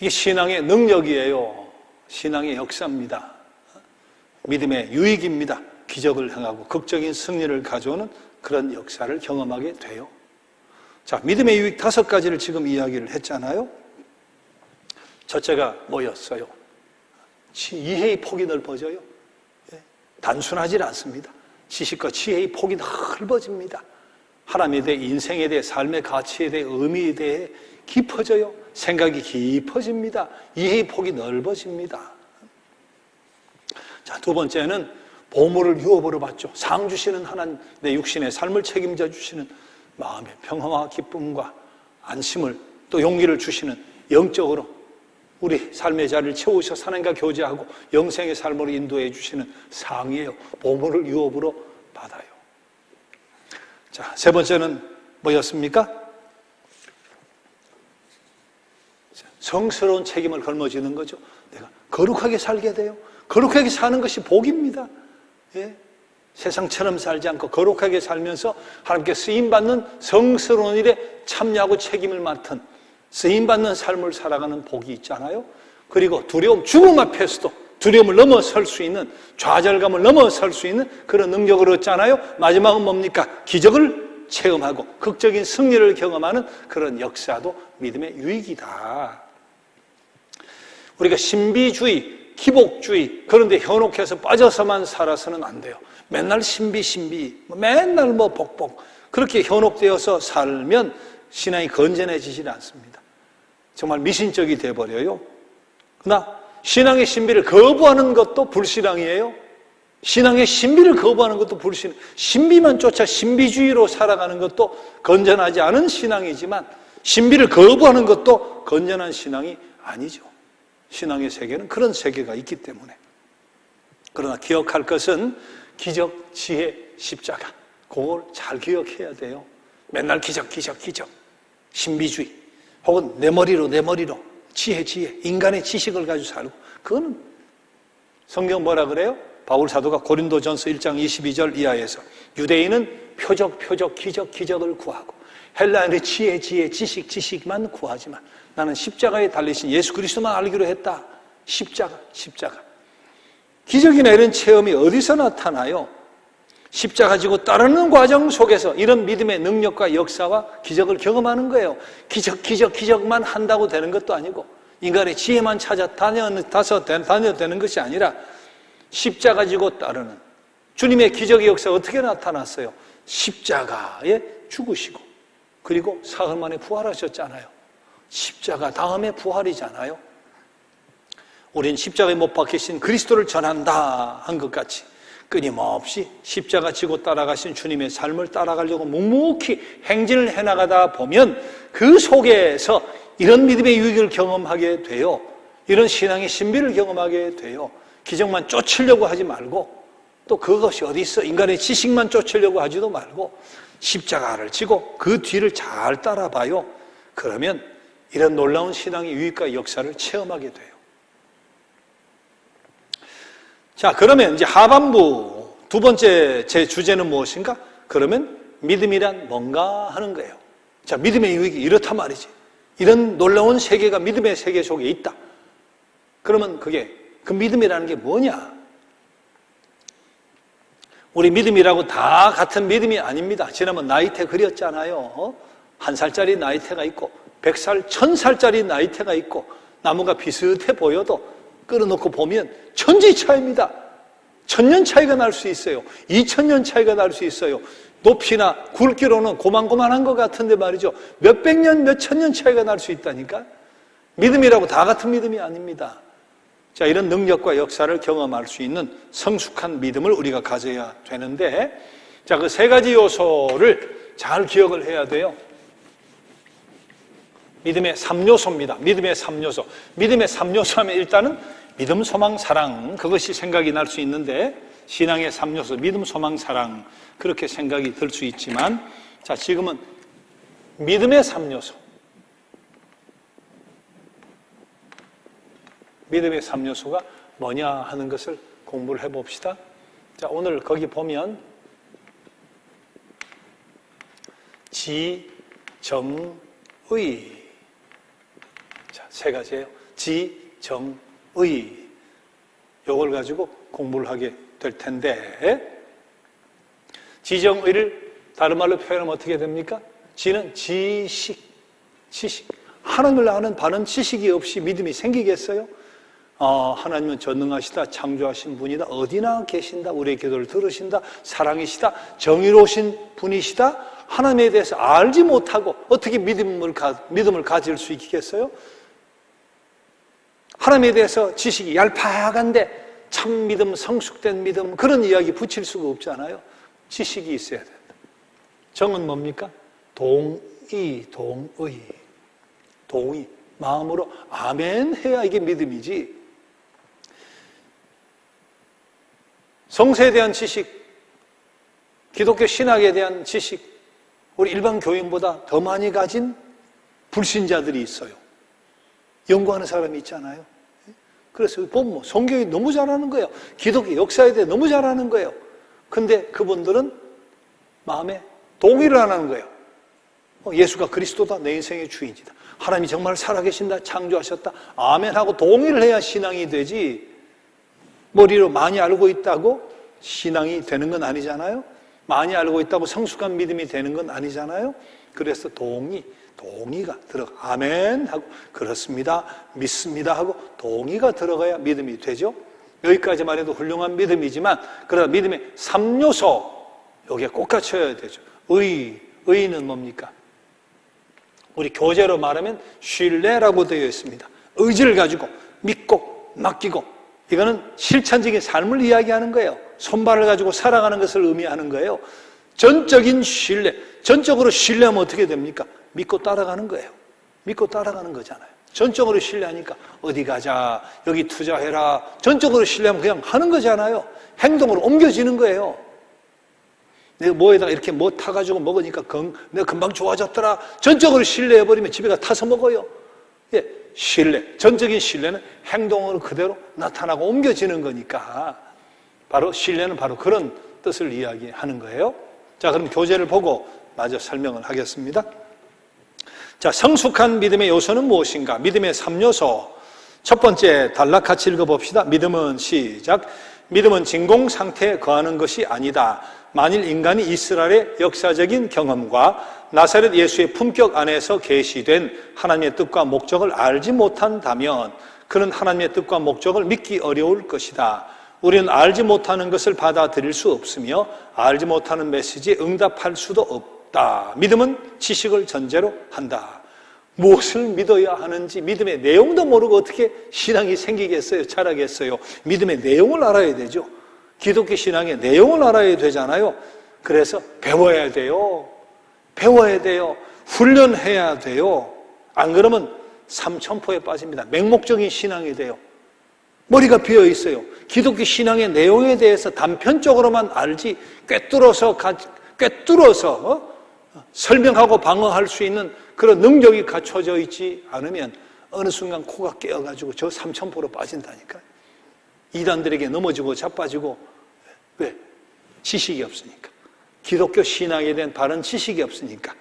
이게 신앙의 능력이에요. 신앙의 역사입니다. 믿음의 유익입니다. 기적을 행하고 극적인 승리를 가져오는 그런 역사를 경험하게 돼요. 자, 믿음의 유익 5가지를 지금 이야기를 했잖아요. 첫째가 뭐였어요? 이해의 폭이 넓어져요. 단순하지 않습니다. 지식과 지혜의 폭이 넓어집니다. 하나님에 대해, 인생에 대해, 삶의 가치에 대해, 의미에 대해 깊어져요. 생각이 깊어집니다. 이해의 폭이 넓어집니다. 자, 두 번째는 보물을 유업으로 받죠. 상 주시는 하나님, 내 육신의 삶을 책임져 주시는 마음의 평화와 기쁨과 안심을, 또 용기를 주시는, 영적으로 우리 삶의 자리를 채우셔 하나님과 교제하고 영생의 삶으로 인도해 주시는 상이에요. 보물을 유업으로 받아요. 자, 세 번째는 뭐였습니까? 성스러운 책임을 걸머지는 거죠. 내가 거룩하게 살게 돼요. 거룩하게 사는 것이 복입니다. 예? 세상처럼 살지 않고 거룩하게 살면서 하나님께 쓰임받는 성스러운 일에 참여하고 책임을 맡은 쓰임받는 삶을 살아가는 복이 있잖아요. 그리고 두려움, 죽음 앞에서도 두려움을 넘어설 수 있는, 좌절감을 넘어설 수 있는 그런 능력을 얻잖아요. 마지막은 뭡니까? 기적을 체험하고 극적인 승리를 경험하는 그런 역사도 믿음의 유익이다. 우리가 신비주의, 기복주의, 그런데 현혹해서 빠져서만 살아서는 안 돼요. 맨날 신비, 맨날 복복, 그렇게 현혹되어서 살면 신앙이 건전해지지 않습니다. 정말 미신적이 돼버려요. 그러나 신앙의 신비를 거부하는 것도 불신앙이에요. 신앙의 신비를 거부하는 것도 불신앙. 신비만 쫓아 신비주의로 살아가는 것도 건전하지 않은 신앙이지만 신비를 거부하는 것도 건전한 신앙이 아니죠. 신앙의 세계는 그런 세계가 있기 때문에. 그러나 기억할 것은 기적, 지혜, 십자가. 그걸 잘 기억해야 돼요. 맨날 기적. 신비주의. 혹은 내 머리로. 지혜. 인간의 지식을 가지고 살고. 그거는 성경 뭐라 그래요? 바울 사도가 고린도전서 1장 22절 이하에서 유대인은 표적, 기적을 구하고 헬라인은 지혜, 지식만 구하지만 나는 십자가에 달리신 예수 그리스도만 알기로 했다. 십자가. 기적이나 이런 체험이 어디서 나타나요? 십자가 지고 따르는 과정 속에서 이런 믿음의 능력과 역사와 기적을 경험하는 거예요. 기적만 한다고 되는 것도 아니고 인간의 지혜만 찾아 다녀도 되는 것이 아니라 십자가 지고 따르는 주님의 기적의 역사가 어떻게 나타났어요? 십자가에 죽으시고 그리고 사흘 만에 부활하셨잖아요. 십자가 다음에 부활이잖아요. 우린 십자가에 못 박히신 그리스도를 전한다 한 것 같이 끊임없이 십자가 지고 따라가신 주님의 삶을 따라가려고 묵묵히 행진을 해나가다 보면 그 속에서 이런 믿음의 유익을 경험하게 돼요. 이런 신앙의 신비를 경험하게 돼요. 기적만 쫓으려고 하지 말고 또 그것이 어디 있어? 인간의 지식만 쫓으려고 하지도 말고 십자가를 지고 그 뒤를 잘 따라봐요. 그러면 이런 놀라운 신앙의 유익과 역사를 체험하게 돼요. 자, 그러면 이제 하반부 두 번째 제 주제는 무엇인가? 그러면 믿음이란 뭔가 하는 거예요. 자, 믿음의 유익이 이렇단 말이지. 이런 놀라운 세계가 믿음의 세계 속에 있다. 그러면 그 믿음이라는 게 뭐냐? 우리 믿음이라고 다 같은 믿음이 아닙니다. 지난번 나이테 그렸잖아요. 1살짜리 나이테가 있고 100살, 1000살짜리 나이테가 있고 나무가 비슷해 보여도 끌어놓고 보면 천지 차이입니다. 1000년 차이가 날 수 있어요. 2000년 차이가 날 수 있어요. 높이나 굵기로는 고만고만한 것 같은데 말이죠. 몇백 년, 몇천 년 차이가 날 수 있다니까. 믿음이라고 다 같은 믿음이 아닙니다. 자, 이런 능력과 역사를 경험할 수 있는 성숙한 믿음을 우리가 가져야 되는데, 자, 그 3가지 요소를 잘 기억을 해야 돼요. 믿음의 3요소입니다. 믿음의 3요소. 믿음의 3요소 하면 일단은 믿음, 소망, 사랑, 그것이 생각이 날 수 있는데, 신앙의 3요소, 믿음, 소망, 사랑, 그렇게 생각이 들 수 있지만, 자, 지금은 믿음의 3요소. 믿음의 3요소가 뭐냐 하는 것을 공부를 해봅시다. 자, 오늘 거기 보면 지, 정, 의. 자, 3가지예요. 지, 정, 의. 요걸 가지고 공부를 하게 될 텐데, 지정의를 다른 말로 표현하면 어떻게 됩니까? 지는 지식. 하나님을 아는 바른 지식이 없이 믿음이 생기겠어요? 하나님은 전능하시다, 창조하신 분이다, 어디나 계신다, 우리의 기도를 들으신다, 사랑이시다, 정의로우신 분이시다. 하나님에 대해서 알지 못하고 어떻게 믿음을 가질 수 있겠어요? 하나님에 대해서 지식이 얄팍한데 참 믿음, 성숙된 믿음, 그런 이야기 붙일 수가 없잖아요. 지식이 있어야 된다. 정은 뭡니까? 동의. 마음으로 아멘 해야 이게 믿음이지. 성서에 대한 지식, 기독교 신학에 대한 지식, 우리 일반 교인보다 더 많이 가진 불신자들이 있어요. 연구하는 사람이 있잖아요. 그래서 보면 성경이 너무 잘하는 거예요. 기독교 역사에 대해 너무 잘하는 거예요. 근데 그분들은 마음에 동의를 안 하는 거예요. 예수가 그리스도다, 내 인생의 주인이다, 하나님이 정말 살아계신다, 창조하셨다, 아멘하고 동의를 해야 신앙이 되지, 머리로 많이 알고 있다고 신앙이 되는 건 아니잖아요. 많이 알고 있다고 성숙한 믿음이 되는 건 아니잖아요. 그래서 동의가 들어가, 아멘 하고 그렇습니다, 믿습니다 하고 동의가 들어가야 믿음이 되죠. 여기까지만 해도 훌륭한 믿음이지만, 그러나 믿음의 3요소, 여기에 꼭 갖춰야 되죠. 의는 뭡니까? 우리 교재로 말하면 신뢰라고 되어 있습니다. 의지를 가지고 믿고 맡기고, 이거는 실천적인 삶을 이야기하는 거예요. 손발을 가지고 살아가는 것을 의미하는 거예요. 전적인 신뢰. 전적으로 신뢰하면 어떻게 됩니까? 믿고 따라가는 거예요. 믿고 따라가는 거잖아요. 전적으로 신뢰하니까 어디 가자, 여기 투자해라, 전적으로 신뢰하면 그냥 하는 거잖아요. 행동으로 옮겨지는 거예요. 내가 뭐에다가 이렇게 뭐 타가지고 먹으니까 내가 금방 좋아졌더라, 전적으로 신뢰해버리면 집에 가 타서 먹어요. 예, 신뢰, 전적인 신뢰는 행동으로 그대로 나타나고 옮겨지는 거니까, 바로 신뢰는 바로 그런 뜻을 이야기하는 거예요. 자, 그럼 교재를 보고 마저 설명을 하겠습니다. 자, 성숙한 믿음의 요소는 무엇인가? 믿음의 3요소. 첫 번째, 단락 같이 읽어봅시다. 믿음은 시작. 믿음은 진공 상태에 거하는 것이 아니다. 만일 인간이 이스라엘의 역사적인 경험과 나사렛 예수의 품격 안에서 계시된 하나님의 뜻과 목적을 알지 못한다면 그는 하나님의 뜻과 목적을 믿기 어려울 것이다. 우리는 알지 못하는 것을 받아들일 수 없으며 알지 못하는 메시지에 응답할 수도 없다. 믿음은 지식을 전제로 한다. 무엇을 믿어야 하는지, 믿음의 내용도 모르고 어떻게 신앙이 생기겠어요? 자라겠어요? 믿음의 내용을 알아야 되죠. 기독교 신앙의 내용을 알아야 되잖아요. 그래서 배워야 돼요. 훈련해야 돼요. 안 그러면 삼천포에 빠집니다. 맹목적인 신앙이 돼요. 머리가 비어 있어요. 기독교 신앙의 내용에 대해서 단편적으로만 알지 꿰뚫어서 설명하고 방어할 수 있는 그런 능력이 갖춰져 있지 않으면 어느 순간 코가 깨어가지고 저 삼천포로 빠진다니까요. 이단들에게 넘어지고 자빠지고. 왜? 지식이 없으니까. 기독교 신앙에 대한 바른 지식이 없으니까.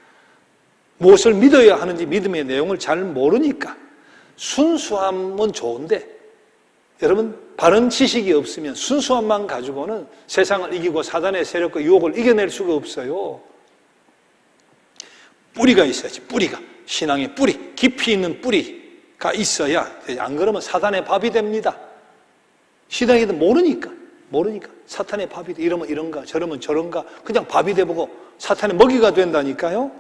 무엇을 믿어야 하는지 믿음의 내용을 잘 모르니까. 순수함은 좋은데 여러분, 바른 지식이 없으면 순수함만 가지고는 세상을 이기고 사단의 세력과 유혹을 이겨낼 수가 없어요. 뿌리가 있어야지. 뿌리가. 신앙의 뿌리, 깊이 있는 뿌리가 있어야. 안 그러면 사단의 밥이 됩니다. 신앙이도 모르니까 사탄의 밥이 돼. 이러면 이런가 저러면 저런가 그냥 밥이 돼보고 사탄의 먹이가 된다니까요.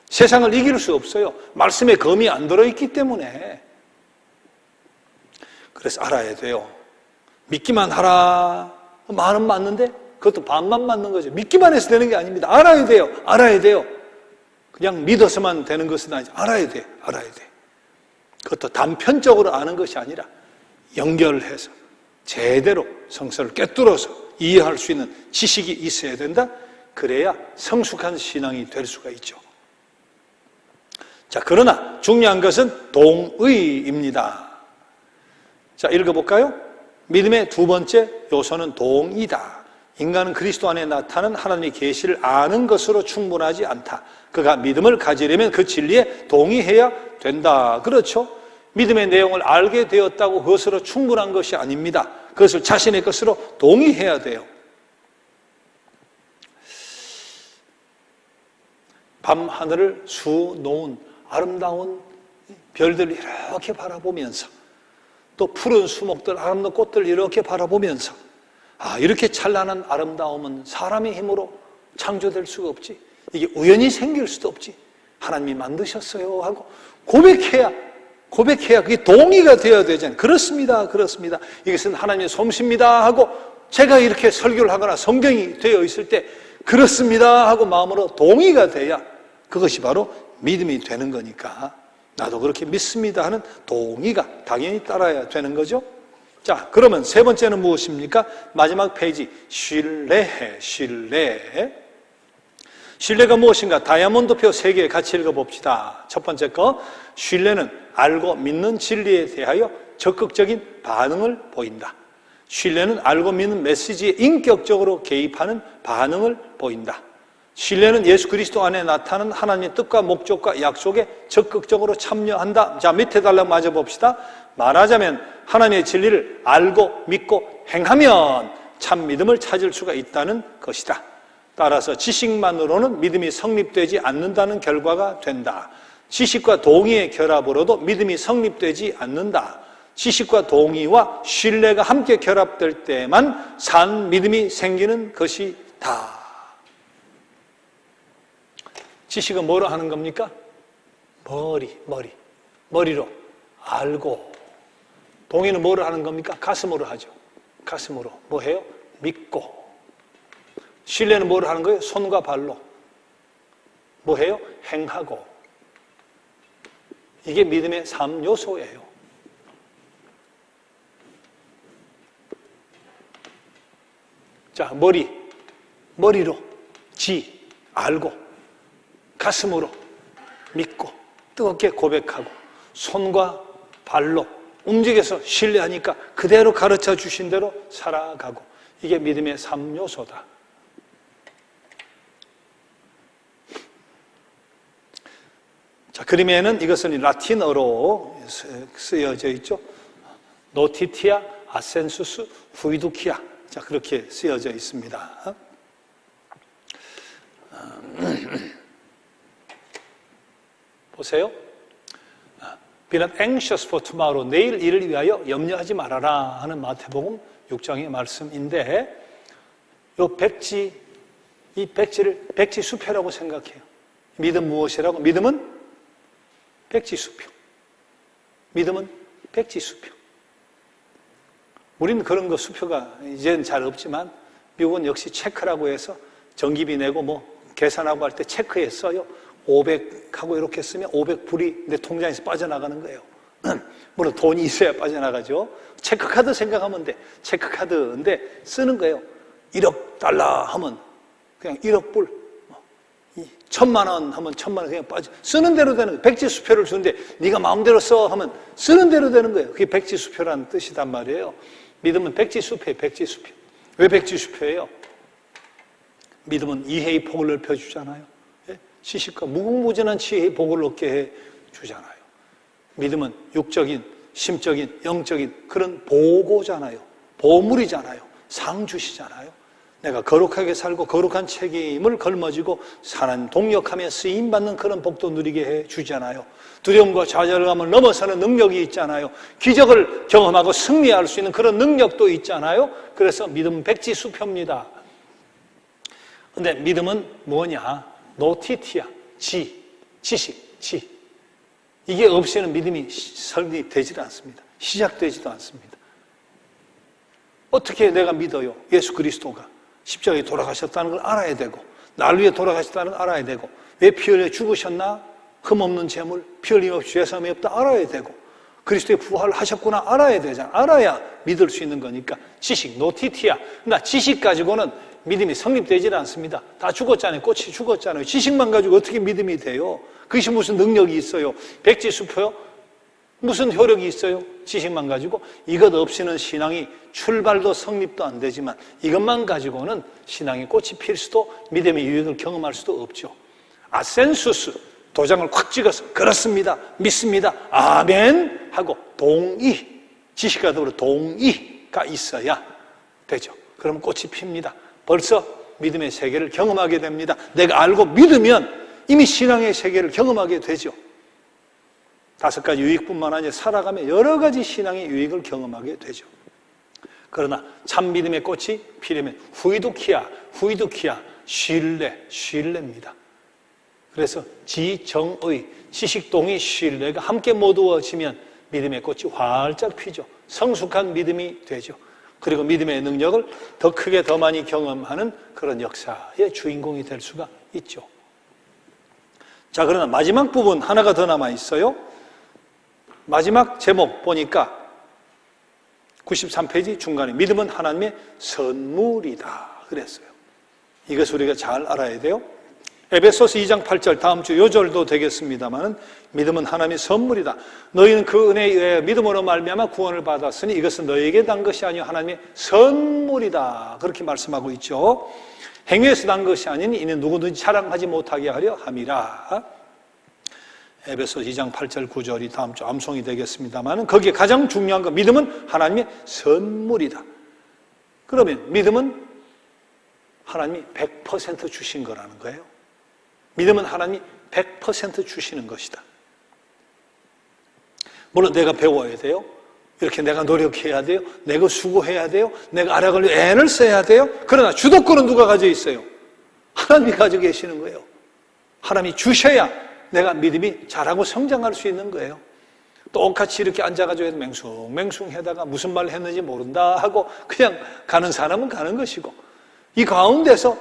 세상을 이길 수 없어요. 말씀에 검이 안 들어있기 때문에. 그래서 알아야 돼요. 믿기만 하라. 말은 맞는데 그것도 반만 맞는 거죠. 믿기만 해서 되는 게 아닙니다. 알아야 돼요. 그냥 믿어서만 되는 것은 아니죠. 알아야 돼. 그것도 단편적으로 아는 것이 아니라 연결해서 제대로 성서를 꿰뚫어서 이해할 수 있는 지식이 있어야 된다. 그래야 성숙한 신앙이 될 수가 있죠. 자, 그러나 중요한 것은 동의입니다. 자, 읽어볼까요? 믿음의 두 번째 요소는 동의다. 인간은 그리스도 안에 나타나는 하나님의 계시를 아는 것으로 충분하지 않다. 그가 믿음을 가지려면 그 진리에 동의해야 된다. 그렇죠? 믿음의 내용을 알게 되었다고 그것으로 충분한 것이 아닙니다. 그것을 자신의 것으로 동의해야 돼요. 밤하늘을 수놓은 아름다운 별들을 이렇게 바라보면서 또 푸른 수목들, 아름다운 꽃들 이렇게 바라보면서 이렇게 찬란한 아름다움은 사람의 힘으로 창조될 수가 없지. 이게 우연히 생길 수도 없지. 하나님이 만드셨어요 하고 고백해야 그게 동의가 되어야 되잖아요. 그렇습니다. 이것은 하나님의 솜씨입니다 하고 제가 이렇게 설교를 하거나 성경이 되어 있을 때 그렇습니다 하고 마음으로 동의가 돼야 그것이 바로 믿음이 되는 거니까 나도 그렇게 믿습니다 하는 동의가 당연히 따라야 되는 거죠. 자, 그러면 세 번째는 무엇입니까? 마지막 페이지, 신뢰. 신뢰가 무엇인가? 다이아몬드표 3개 같이 읽어봅시다. 첫 번째 거, 신뢰는 알고 믿는 진리에 대하여 적극적인 반응을 보인다. 신뢰는 알고 믿는 메시지에 인격적으로 개입하는 반응을 보인다. 신뢰는 예수 그리스도 안에 나타나는 하나님의 뜻과 목적과 약속에 적극적으로 참여한다. 자, 밑에 달랑 맞아봅시다. 말하자면 하나님의 진리를 알고 믿고 행하면 참 믿음을 찾을 수가 있다는 것이다. 따라서 지식만으로는 믿음이 성립되지 않는다는 결과가 된다. 지식과 동의의 결합으로도 믿음이 성립되지 않는다. 지식과 동의와 신뢰가 함께 결합될 때만 산 믿음이 생기는 것이다. 지식은 뭐로 하는 겁니까? 머리로 알고. 동의는 뭐로 하는 겁니까? 가슴으로 하죠. 가슴으로. 뭐 해요? 믿고. 신뢰는 뭐로 하는 거예요? 손과 발로. 뭐 해요? 행하고. 이게 믿음의 3요소예요. 자, 머리로 알고, 가슴으로 믿고, 뜨겁게 고백하고, 손과 발로 움직여서 신뢰하니까 그대로 가르쳐 주신 대로 살아가고, 이게 믿음의 3요소다. 자, 그림에는 이것은 라틴어로 쓰여져 있죠. 노티티아 아센수스 후이두키아. 자, 그렇게 쓰여져 있습니다. 보세요. Be not anxious for tomorrow. 내일 일을 위하여 염려하지 말아라 하는 마태복음 6장의 말씀인데, 이 백지를 백지수표라고 생각해요. 믿음 무엇이라고? 믿음은 백지수표. 믿음은 백지수표. 우리는 그런 거 수표가 이제는 잘 없지만 미국은 역시 체크라고 해서 전기비 내고 계산하고 할 때 체크에 써요. 500하고 이렇게 쓰면 500불이 내 통장에서 빠져나가는 거예요. 물론 돈이 있어야 빠져나가죠. 체크카드 생각하면 돼. 체크카드인데 쓰는 거예요. 1억 달러 하면 그냥 1억 불. 1,000만 원 하면 1,000만 원 그냥 빠져. 쓰는 대로 되는 거예요. 백지수표를 주는데 네가 마음대로 써 하면 쓰는 대로 되는 거예요. 그게 백지수표라는 뜻이단 말이에요. 믿음은 백지수표예요. 백지수표. 왜 백지수표예요? 믿음은 이해의 폭을 넓혀주잖아요. 지식과 무궁무진한 지혜의 복을 얻게 해주잖아요. 믿음은 육적인, 심적인, 영적인 그런 보고잖아요. 보물이잖아요. 상 주시잖아요. 내가 거룩하게 살고 거룩한 책임을 걸머지고 하나님 동역하며 쓰임받는 그런 복도 누리게 해주잖아요. 두려움과 좌절감을 넘어서는 능력이 있잖아요. 기적을 경험하고 승리할 수 있는 그런 능력도 있잖아요. 그래서 믿음은 백지수표입니다. 근데 믿음은 뭐냐? 노티티야. 지식. 이게 없이는 믿음이 설립되지 않습니다. 시작되지도 않습니다. 어떻게 내가 믿어요? 예수 그리스도가 십자가에 돌아가셨다는 걸 알아야 되고, 날 위해 돌아가셨다는 걸 알아야 되고, 왜 피 흘려 죽으셨나? 흠없는 재물, 피 흘림 없이 죄사함이 없다 알아야 되고, 그리스도의 부활을 하셨구나 알아야 되잖아. 알아야 믿을 수 있는 거니까. 지식, 노티티야. 나 지식 가지고는 믿음이 성립되질 않습니다. 다 죽었잖아요. 꽃이 죽었잖아요. 지식만 가지고 어떻게 믿음이 돼요? 그것이 무슨 능력이 있어요? 백지수표요? 무슨 효력이 있어요? 지식만 가지고. 이것 없이는 신앙이 출발도 성립도 안 되지만 이것만 가지고는 신앙의 꽃이 필 수도 믿음의 유익을 경험할 수도 없죠. 아센수스, 도장을 콱 찍어서 그렇습니다, 믿습니다, 아멘 하고 동의, 지식과 더불어 동의가 있어야 되죠. 그럼 꽃이 핍니다. 벌써 믿음의 세계를 경험하게 됩니다. 내가 알고 믿으면 이미 신앙의 세계를 경험하게 되죠. 5가지 유익뿐만 아니라 살아가며 여러 가지 신앙의 유익을 경험하게 되죠. 그러나 참 믿음의 꽃이 피려면 후이두키야, 신뢰입니다. 그래서 지정의, 지식동의, 신뢰가 함께 모두어지면 믿음의 꽃이 활짝 피죠. 성숙한 믿음이 되죠. 그리고 믿음의 능력을 더 크게 더 많이 경험하는 그런 역사의 주인공이 될 수가 있죠. 자, 그러나 마지막 부분 하나가 더 남아 있어요. 마지막 제목 보니까 93페이지 중간에 믿음은 하나님의 선물이다 그랬어요. 이것을 우리가 잘 알아야 돼요. 에베소서 2장 8절 다음 주 요절도 되겠습니다만 믿음은 하나님의 선물이다. 너희는 그 은혜에 의해 믿음으로 말미암아 구원을 받았으니 이것은 너희에게 난 것이 아니요 하나님의 선물이다. 그렇게 말씀하고 있죠. 행위에서 난 것이 아니니 이는 누구든지 자랑하지 못하게 하려 함이라. 에베소서 2장 8절 9절이 다음 주 암송이 되겠습니다만 거기에 가장 중요한 건 믿음은 하나님의 선물이다. 그러면 믿음은 하나님이 100% 주신 거라는 거예요. 믿음은 하나님이 100% 주시는 것이다. 물론 내가 배워야 돼요. 이렇게 내가 노력해야 돼요. 내가 수고해야 돼요. 내가 알아가려 애를 써야 돼요. 그러나 주도권은 누가 가지고 있어요? 하나님이 가지고 계시는 거예요. 하나님이 주셔야 내가 믿음이 자라고 성장할 수 있는 거예요. 똑같이 이렇게 앉아가지고 맹숭맹숭하다가 무슨 말을 했는지 모른다 하고 그냥 가는 사람은 가는 것이고, 이 가운데서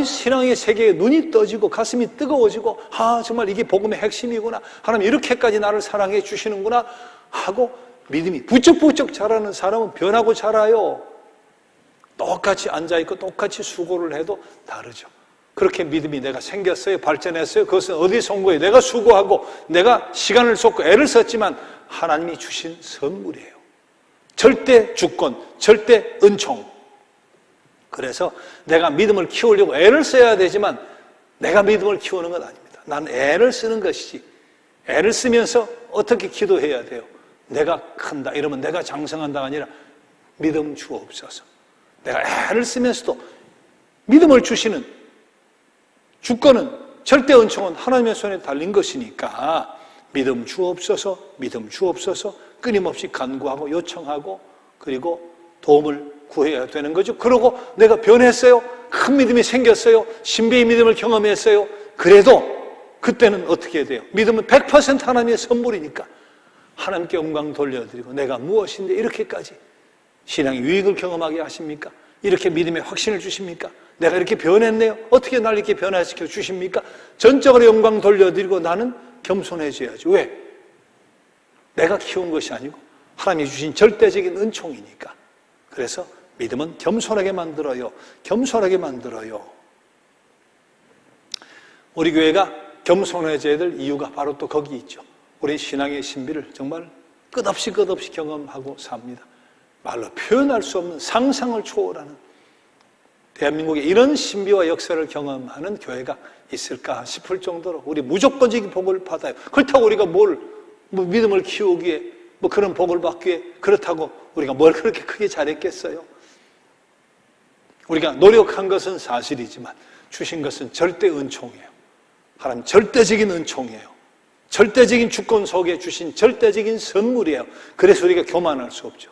신앙의 세계에 눈이 떠지고 가슴이 뜨거워지고 정말 이게 복음의 핵심이구나, 하나님 이렇게까지 나를 사랑해 주시는구나 하고 믿음이 부쩍부쩍 자라는 사람은 변하고 자라요. 똑같이 앉아있고 똑같이 수고를 해도 다르죠. 그렇게 믿음이 내가 생겼어요, 발전했어요. 그것은 어디서 온 거예요? 내가 수고하고 내가 시간을 쏟고 애를 썼지만 하나님이 주신 선물이에요. 절대 주권, 절대 은총. 그래서 내가 믿음을 키우려고 애를 써야 되지만 내가 믿음을 키우는 건 아닙니다. 난 애를 쓰는 것이지. 애를 쓰면서 어떻게 기도해야 돼요? 내가 큰다 이러면 내가 장성한다가 아니라 믿음 주옵소서. 내가 애를 쓰면서도 믿음을 주시는 주권은, 절대 은총은 하나님의 손에 달린 것이니까 믿음 주옵소서, 믿음 주옵소서 끊임없이 간구하고 요청하고 그리고 도움을 구해야 되는 거죠. 그러고 내가 변했어요. 큰 믿음이 생겼어요. 신비의 믿음을 경험했어요. 그래도 그때는 어떻게 해야 돼요? 믿음은 100% 하나님의 선물이니까 하나님께 영광 돌려드리고, 내가 무엇인데 이렇게까지 신앙의 유익을 경험하게 하십니까? 이렇게 믿음의 확신을 주십니까? 내가 이렇게 변했네요. 어떻게 날 이렇게 변화시켜 주십니까? 전적으로 영광 돌려드리고 나는 겸손해져야지. 왜? 내가 키운 것이 아니고 하나님이 주신 절대적인 은총이니까. 그래서 믿음은 겸손하게 만들어요. 겸손하게 만들어요. 우리 교회가 겸손해져야 될 이유가 바로 또 거기 있죠. 우리 신앙의 신비를 정말 끝없이 경험하고 삽니다. 말로 표현할 수 없는 상상을 초월하는, 대한민국에 이런 신비와 역사를 경험하는 교회가 있을까 싶을 정도로 우리 무조건적인 복을 받아요. 그렇다고 우리가 믿음을 키우기에 그런 복을 받기에 그렇다고 우리가 뭘 그렇게 크게 잘했겠어요? 우리가 노력한 것은 사실이지만 주신 것은 절대 은총이에요. 하나님 절대적인 은총이에요. 절대적인 주권 속에 주신 절대적인 선물이에요. 그래서 우리가 교만할 수 없죠.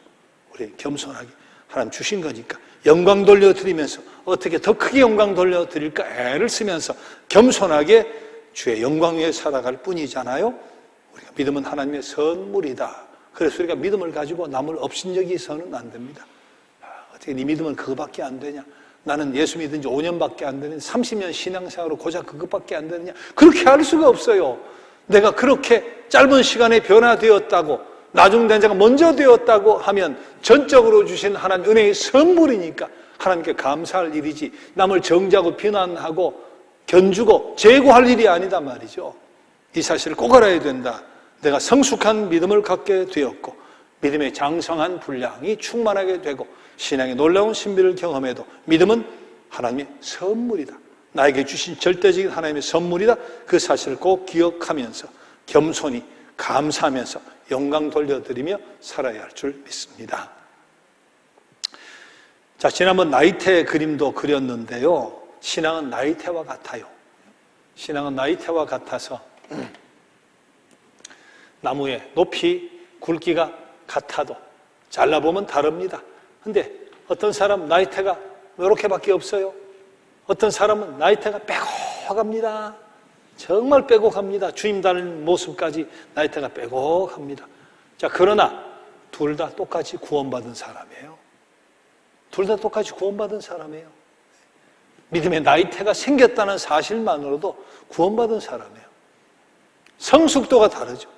우리 겸손하게 하나님 주신 거니까 영광 돌려드리면서 어떻게 더 크게 영광 돌려드릴까 애를 쓰면서 겸손하게 주의 영광 위에 살아갈 뿐이잖아요. 우리가 믿음은 하나님의 선물이다. 그래서 우리가 믿음을 가지고 남을 업신여기서는 안 됩니다. 어떻게 네 믿음은 그거밖에 안 되냐? 나는 예수 믿은 지 5년밖에 안 되는 30년 신앙생활로 고작 그것밖에 안 되느냐? 그렇게 할 수가 없어요. 내가 그렇게 짧은 시간에 변화되었다고, 나중된 자가 먼저 되었다고 하면 전적으로 주신 하나님 은혜의 선물이니까 하나님께 감사할 일이지, 남을 정죄하고 비난하고 견주고 제고할 일이 아니다 말이죠. 이 사실을 꼭 알아야 된다. 내가 성숙한 믿음을 갖게 되었고 믿음의 장성한 분량이 충만하게 되고 신앙의 놀라운 신비를 경험해도 믿음은 하나님의 선물이다. 나에게 주신 절대적인 하나님의 선물이다. 그 사실을 꼭 기억하면서 겸손히 감사하면서 영광 돌려드리며 살아야 할 줄 믿습니다. 자, 지난번 나이테 그림도 그렸는데요. 신앙은 나이테와 같아요. 신앙은 나이테와 같아서 나무의 높이, 굵기가 같아도 잘라보면 다릅니다. 근데 어떤 사람 나이테가 이렇게밖에 없어요. 어떤 사람은 나이테가 빼곡합니다. 정말 빼곡합니다. 주님 닮은 모습까지 나이테가 빼곡합니다. 자, 그러나 둘 다 똑같이 구원받은 사람이에요. 둘 다 똑같이 구원받은 사람이에요. 믿음의 나이테가 생겼다는 사실만으로도 구원받은 사람이에요. 성숙도가 다르죠.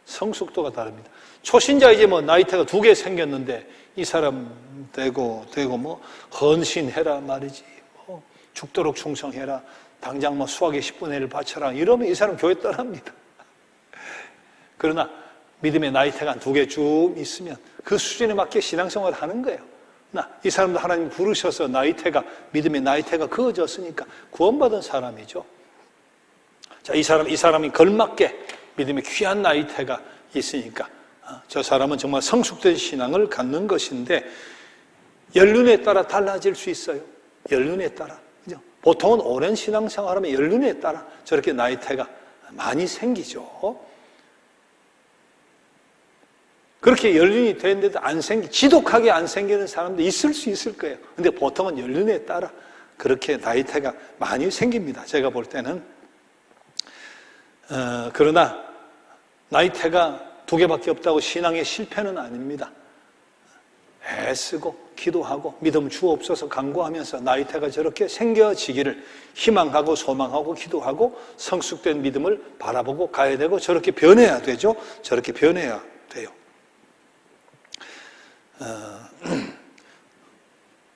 성숙도가 다릅니다. 초신자 이제 뭐 나이테가 2개 생겼는데 이 사람 되고 뭐 헌신해라 말이지, 뭐 죽도록 충성해라, 당장 뭐 수학의 10분의 1을 바쳐라 이러면 이 사람 교회 떠납니다. 그러나 믿음의 나이테가 2개 쭉 있으면 그 수준에 맞게 신앙생활을 하는 거예요. 이 사람도 하나님 부르셔서 나이테가, 믿음의 나이테가 그어졌으니까 구원받은 사람이죠. 자, 이 사람이 걸맞게 믿음의 귀한 나이테가 있으니까 저 사람은 정말 성숙된 신앙을 갖는 것인데 연륜에 따라 달라질 수 있어요. 연륜에 따라. 그죠? 보통은 오랜 신앙생활하면 연륜에 따라 저렇게 나이테가 많이 생기죠. 그렇게 연륜이 되는데도 지독하게 안 생기는 사람도 있을 수 있을 거예요. 근데 보통은 연륜에 따라 그렇게 나이테가 많이 생깁니다. 제가 볼 때는. 그러나 나이테가 2개밖에 없다고 신앙의 실패는 아닙니다. 애쓰고 기도하고 믿음 주옵소서 간구하면서 나이테가 저렇게 생겨지기를 희망하고 소망하고 기도하고 성숙된 믿음을 바라보고 가야 되고 저렇게 변해야 되죠. 저렇게 변해야 돼요.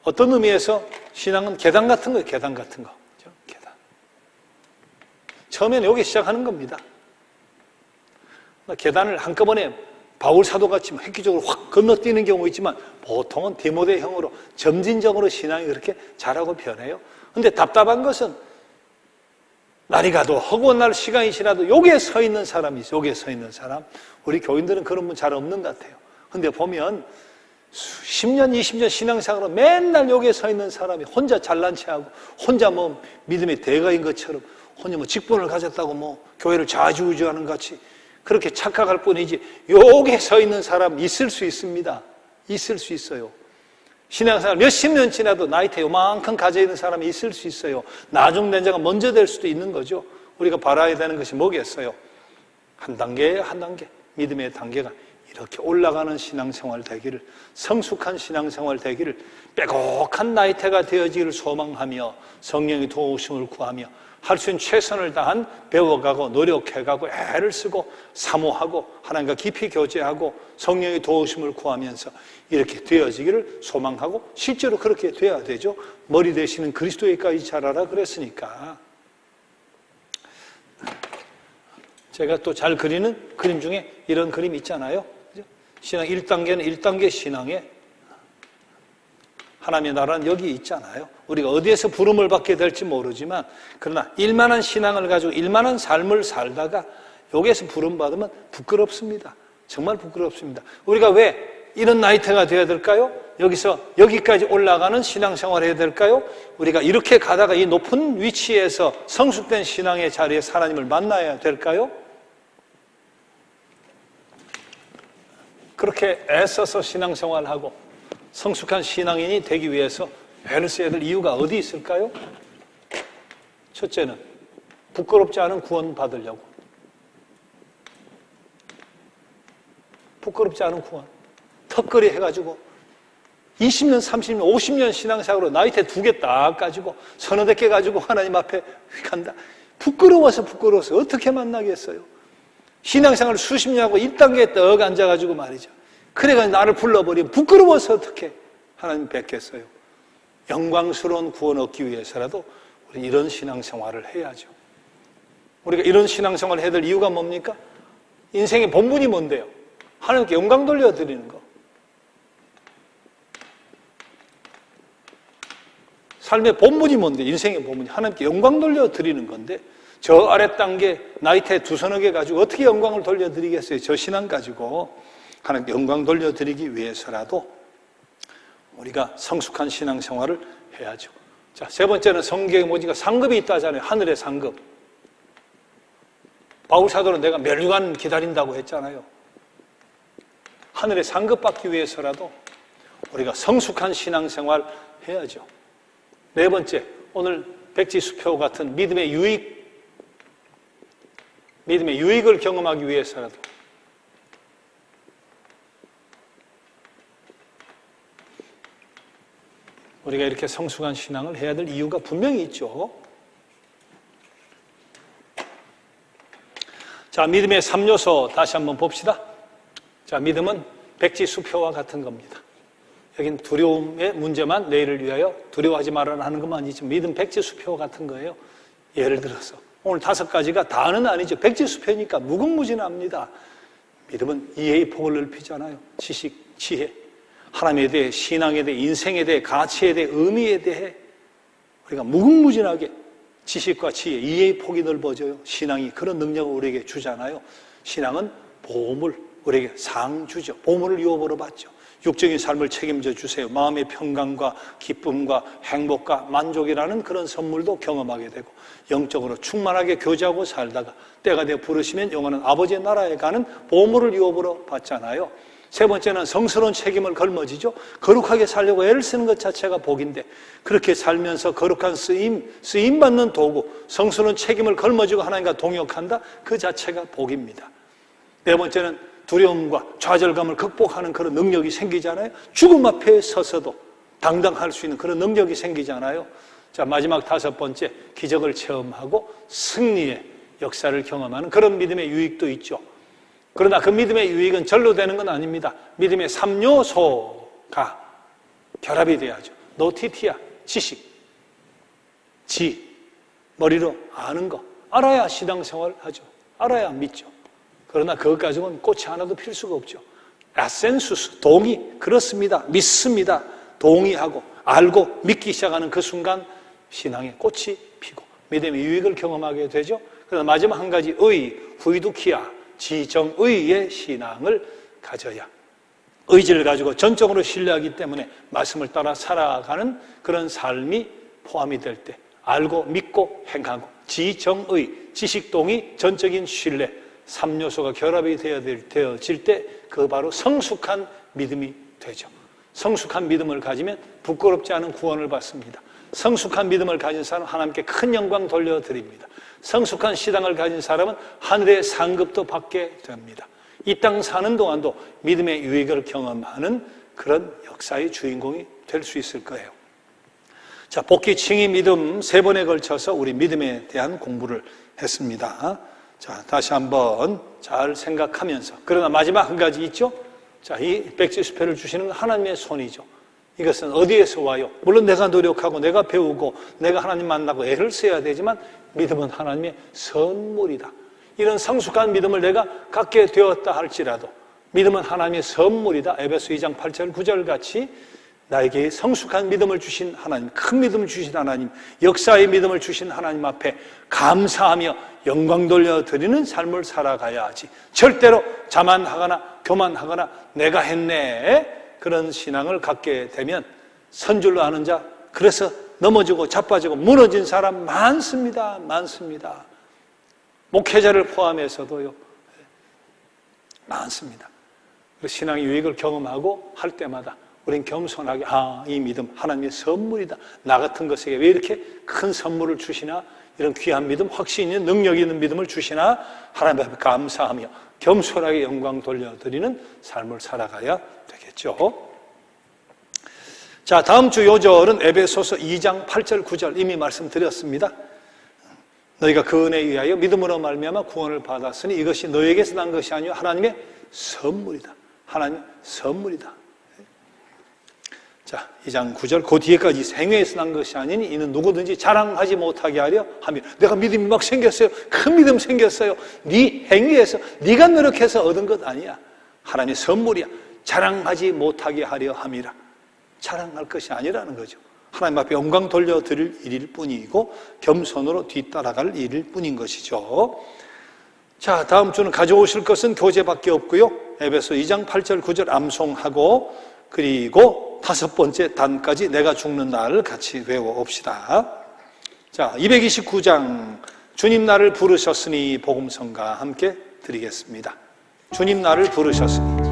어떤 의미에서 신앙은 계단 같은 거예요. 계단 같은 거. 계단. 처음에는 여기 시작하는 겁니다. 계단을 한꺼번에 바울 사도같이 획기적으로 확 건너뛰는 경우 있지만 보통은 디모데형으로 점진적으로 신앙이 그렇게 자라고 변해요. 근데 답답한 것은 날이 가도 허구한 날 시간이 지나도 여기에 서 있는 사람이 있어요. 여기에 서 있는 사람. 우리 교인들은 그런 분 잘 없는 것 같아요. 근데 보면 10년, 20년 신앙생활로 맨날 여기에 서 있는 사람이 혼자 잘난 체하고 혼자 뭐 믿음의 대가인 것처럼 혼자 뭐 직분을 가졌다고 뭐 교회를 좌지우지하는 것 같이 그렇게 착각할 뿐이지 여기에 서 있는 사람 있을 수 있습니다. 있을 수 있어요. 신앙생활 몇십 년 지나도 나이테 요만큼 가져있는 사람이 있을 수 있어요. 나중된 자가 먼저 될 수도 있는 거죠. 우리가 바라야 되는 것이 뭐겠어요? 한 단계 한 단계 믿음의 단계가 이렇게 올라가는 신앙생활 되기를, 성숙한 신앙생활 되기를, 빼곡한 나이테가 되어지기를 소망하며 성령의 도우심을 구하며 할 수 있는 최선을 다한 배워가고 노력해가고 애를 쓰고 사모하고 하나님과 깊이 교제하고 성령의 도우심을 구하면서 이렇게 되어지기를 소망하고 실제로 그렇게 돼야 되죠. 머리 되시는 그리스도에까지 자라라 그랬으니까. 제가 또 잘 그리는 그림 중에 이런 그림 있잖아요. 신앙 1단계는 1단계 신앙에 하나님의 나라는 여기 있잖아요. 우리가 어디에서 부름을 받게 될지 모르지만 그러나 일만한 신앙을 가지고 일만한 삶을 살다가 여기에서 부름 받으면 부끄럽습니다. 정말 부끄럽습니다. 우리가 왜 이런 나이테가 되어야 될까요? 여기서 여기까지 올라가는 신앙생활을 해야 될까요? 우리가 이렇게 가다가 이 높은 위치에서 성숙된 신앙의 자리에서 하나님을 만나야 될까요? 그렇게 애써서 신앙생활하고 성숙한 신앙인이 되기 위해서 애를 써야 될 이유가 어디 있을까요? 첫째는 부끄럽지 않은 구원 받으려고. 부끄럽지 않은 구원. 턱걸이 해가지고 20년, 30년, 50년 신앙생활로 나이대 2개 딱 가지고 서너 개 가지고 하나님 앞에 간다. 부끄러워서 어떻게 만나겠어요? 신앙생활을 수십 년 하고 1단계에 떡 앉아가지고 말이죠. 그래가 나를 불러버리면 부끄러워서 어떻게 하나님 뵙겠어요? 영광스러운 구원 얻기 위해서라도 우리는 이런 신앙생활을 해야죠. 우리가 이런 신앙생활을 해야 될 이유가 뭡니까? 인생의 본분이 뭔데요? 하나님께 영광 돌려드리는 거. 삶의 본분이 뭔데? 인생의 본분이 하나님께 영광 돌려드리는 건데 저 아래 단계 나이테 두서너 개 가지고 어떻게 영광을 돌려드리겠어요? 저 신앙 가지고 하나님께 영광 돌려드리기 위해서라도 우리가 성숙한 신앙생활을 해야죠. 자, 세 번째는 성경에 보니까 상급이 있다 하잖아요. 하늘의 상급. 바울 사도는 내가 멸류관 기다린다고 했잖아요. 하늘의 상급 받기 위해서라도 우리가 성숙한 신앙생활 해야죠. 네 번째, 오늘 백지수표 같은 믿음의 유익을 경험하기 위해서라도 우리가 이렇게 성숙한 신앙을 해야 될 이유가 분명히 있죠. 자, 믿음의 3요소 다시 한번 봅시다. 자, 믿음은 백지수표와 같은 겁니다. 여긴 두려움의 문제만 내일을 위하여 두려워하지 말아라 하는 것만 아니죠. 믿음 백지수표와 같은 거예요. 예를 들어서 오늘 5가지가 다는 아니죠. 백지수표니까 무궁무진합니다. 믿음은 이해의 폭을 넓히잖아요. 지식, 지혜, 하나님에 대해, 신앙에 대해, 인생에 대해, 가치에 대해, 의미에 대해 우리가 무궁무진하게 지식과 지혜, 이해의 폭이 넓어져요. 신앙이 그런 능력을 우리에게 주잖아요. 신앙은 보물, 우리에게 상주죠. 보물을 유업으로 받죠. 육적인 삶을 책임져 주세요. 마음의 평강과 기쁨과 행복과 만족이라는 그런 선물도 경험하게 되고 영적으로 충만하게 교제하고 살다가 때가 되어 부르시면 영원한 아버지의 나라에 가는 보물을 유업으로 받잖아요. 세 번째는 성스러운 책임을 걸머지죠. 거룩하게 살려고 애를 쓰는 것 자체가 복인데 그렇게 살면서 거룩한 쓰임받는 도구, 성스러운 책임을 걸머지고 하나님과 동역한다. 그 자체가 복입니다. 네 번째는 두려움과 좌절감을 극복하는 그런 능력이 생기잖아요. 죽음 앞에 서서도 당당할 수 있는 그런 능력이 생기잖아요. 자, 마지막 5번째, 기적을 체험하고 승리의 역사를 경험하는 그런 믿음의 유익도 있죠. 그러나 그 믿음의 유익은 절로 되는 건 아닙니다. 믿음의 3요소가 결합이 돼야죠. 노티티아, 지식, 머리로 아는 거. 알아야 신앙생활 하죠. 알아야 믿죠. 그러나 그것 가지고는 꽃이 하나도 필 수가 없죠. 아센수스, 동의, 그렇습니다. 믿습니다. 동의하고 알고 믿기 시작하는 그 순간 신앙의 꽃이 피고 믿음의 유익을 경험하게 되죠. 그러나 마지막 한 가지 후이두키아, 지정의의 신앙을 가져야 의지를 가지고 전적으로 신뢰하기 때문에 말씀을 따라 살아가는 그런 삶이 포함이 될 때 알고 믿고 행하고 지정의, 지식동의, 전적인 신뢰 3요소가 결합이 되어질 때 그 바로 성숙한 믿음이 되죠. 성숙한 믿음을 가지면 부끄럽지 않은 구원을 받습니다. 성숙한 믿음을 가진 사람은 하나님께 큰 영광 돌려드립니다. 성숙한 신앙을 가진 사람은 하늘의 상급도 받게 됩니다. 이 땅 사는 동안도 믿음의 유익을 경험하는 그런 역사의 주인공이 될 수 있을 거예요. 자, 복귀, 칭의, 믿음 3번에 걸쳐서 우리 믿음에 대한 공부를 했습니다. 자, 다시 한번 잘 생각하면서. 그러나 마지막 한 가지 있죠? 자, 이 백지수표를 주시는 하나님의 손이죠. 이것은 어디에서 와요? 물론 내가 노력하고 내가 배우고 내가 하나님 만나고 애를 써야 되지만 믿음은 하나님의 선물이다. 이런 성숙한 믿음을 내가 갖게 되었다 할지라도 믿음은 하나님의 선물이다. 에베소 2장 8절 9절 같이 나에게 성숙한 믿음을 주신 하나님, 큰 믿음을 주신 하나님, 역사의 믿음을 주신 하나님 앞에 감사하며 영광 돌려드리는 삶을 살아가야 하지. 절대로 자만하거나 교만하거나 내가 했네 그런 신앙을 갖게 되면 선줄로 아는 자, 그래서 넘어지고 자빠지고 무너진 사람 많습니다. 많습니다. 목회자를 포함해서도요. 많습니다. 신앙의 유익을 경험하고 할 때마다 우린 겸손하게 이 믿음 하나님의 선물이다. 나 같은 것에게 왜 이렇게 큰 선물을 주시나, 이런 귀한 믿음, 확신 있는 능력 있는 믿음을 주시나 하나님 앞에 감사하며 겸손하게 영광 돌려드리는 삶을 살아가야 되겠죠. 자, 다음 주 요절은 에베소서 2장 8절 9절 이미 말씀드렸습니다. 너희가 그 은혜에 의하여 믿음으로 말미암아 구원을 받았으니 이것이 너에게서 난 것이 아니요 하나님의 선물이다. 하나님의 선물이다. 자, 2장 9절 그 뒤에까지 생회에서 난 것이 아니니 이는 누구든지 자랑하지 못하게 하려 하며, 내가 믿음이 막 생겼어요. 큰 믿음 생겼어요. 네 행위에서 네가 노력해서 얻은 것 아니야. 하나님의 선물이야. 자랑하지 못하게 하려 함이라. 자랑할 것이 아니라는 거죠. 하나님 앞에 영광 돌려드릴 일일 뿐이고 겸손으로 뒤따라갈 일일 뿐인 것이죠. 자, 다음 주는 가져오실 것은 교재밖에 없고요. 에베소 2장 8절 9절 암송하고, 그리고 5번째 단까지 내가 죽는 날을 같이 외워봅시다. 자, 229장 주님 나를 부르셨으니 복음성가 함께 드리겠습니다. 주님 나를 부르셨으니.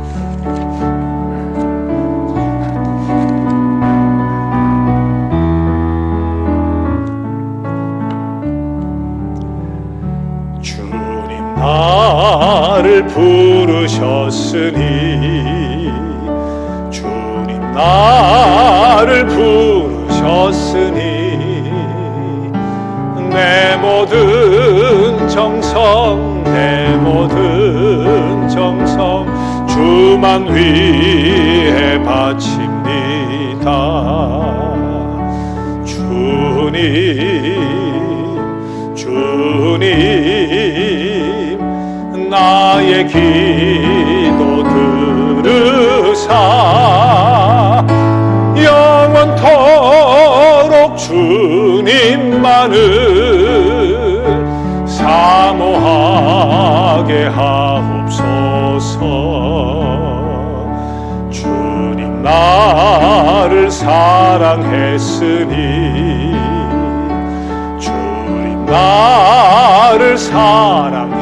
나를 부르셨으니, 주님 나를 부르셨으니, 내 모든 정성, 내 모든 정성 주만 위해 바칩니다. 주님 나의 기도 들으사 영원토록 주님만을 사모하게 하옵소서. 주님 나를 사랑했으니, 주님 나를 사랑했으니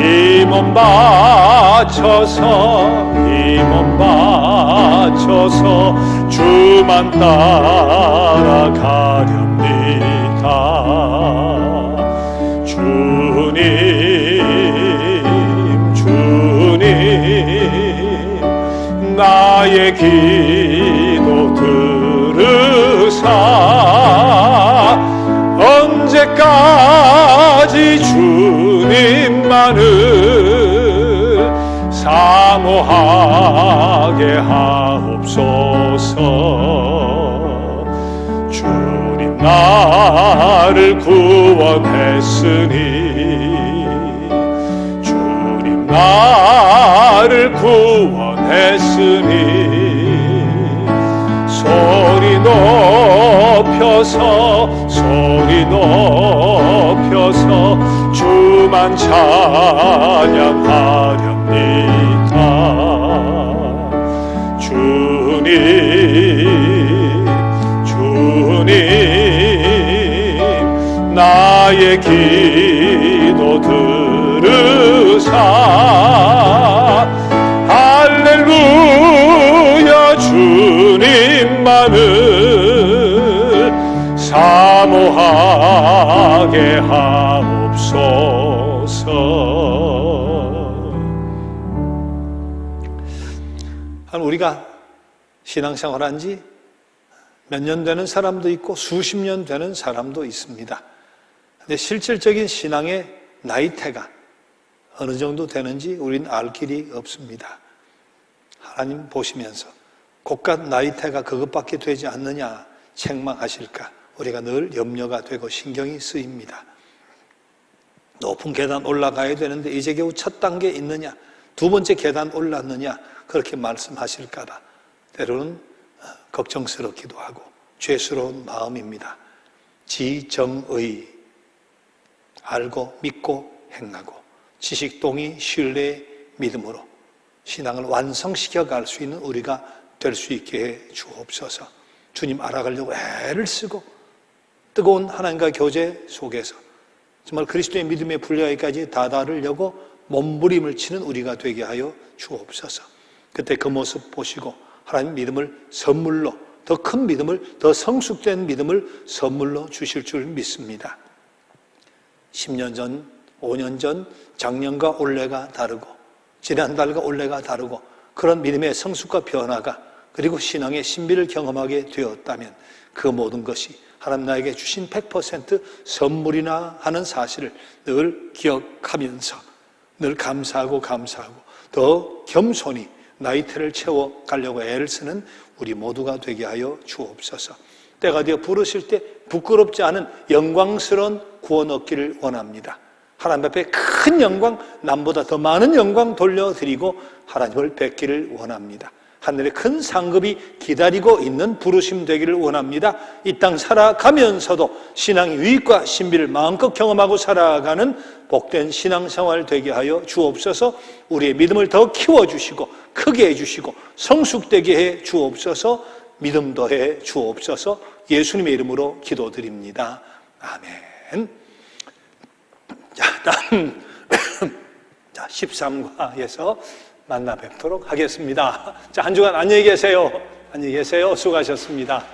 이 몸 바쳐서 주만 따라가렵니다. 주님 나의 기도 들으사 언제까지 주님만을 사모하게 하옵소서. 주님 나를 구원했으니, 주님 나를 구원했으니 소리 높여서 주만 찬양하렵니다. 주님 나의 기도 들으사 할렐루야 주님만을 사모하게 하옵소서. 우리가 신앙생활한 지 몇 년 되는 사람도 있고 수십 년 되는 사람도 있습니다. 근데 실질적인 신앙의 나이테가 어느 정도 되는지 우리는 알 길이 없습니다. 하나님 보시면서 고깟 나이테가 그것밖에 되지 않느냐 책망하실까 우리가 늘 염려가 되고 신경이 쓰입니다. 높은 계단 올라가야 되는데 이제 겨우 첫 단계 있느냐, 두 번째 계단 올랐느냐 그렇게 말씀하실까봐 때로는 걱정스럽기도 하고 죄스러운 마음입니다. 지정의, 알고 믿고 행하고 지식동의 신뢰의 믿음으로 신앙을 완성시켜 갈 수 있는 우리가 될 수 있게 해 주옵소서. 주님 알아가려고 애를 쓰고 뜨거운 하나님과 교제 속에서 정말 그리스도의 믿음의 분량에까지 다다르려고 몸부림을 치는 우리가 되게 하여 주옵소서. 그때 그 모습 보시고 하나님 믿음을 선물로, 더 큰 믿음을, 더 성숙된 믿음을 선물로 주실 줄 믿습니다. 10년 전, 5년 전, 작년과 올해가 다르고 지난달과 올해가 다르고 그런 믿음의 성숙과 변화가 그리고 신앙의 신비를 경험하게 되었다면 그 모든 것이 하나님 나에게 주신 100% 선물이나 하는 사실을 늘 기억하면서 늘 감사하고 더 겸손히 나이테를 채워가려고 애를 쓰는 우리 모두가 되게 하여 주옵소서. 때가 되어 부르실 때 부끄럽지 않은 영광스러운 구원 얻기를 원합니다. 하나님 앞에 큰 영광, 남보다 더 많은 영광 돌려드리고 하나님을 뵙기를 원합니다. 하늘의 큰 상급이 기다리고 있는 부르심 되기를 원합니다. 이 땅 살아가면서도 신앙의 유익과 신비를 마음껏 경험하고 살아가는 복된 신앙생활 되게 하여 주옵소서. 우리의 믿음을 더 키워주시고 크게 해주시고 성숙되게 해 주옵소서. 믿음 더해 주옵소서. 예수님의 이름으로 기도드립니다. 아멘. 자, 다음 13과에서 만나 뵙도록 하겠습니다. 자, 한 주간 안녕히 계세요. 안녕히 계세요. 수고하셨습니다.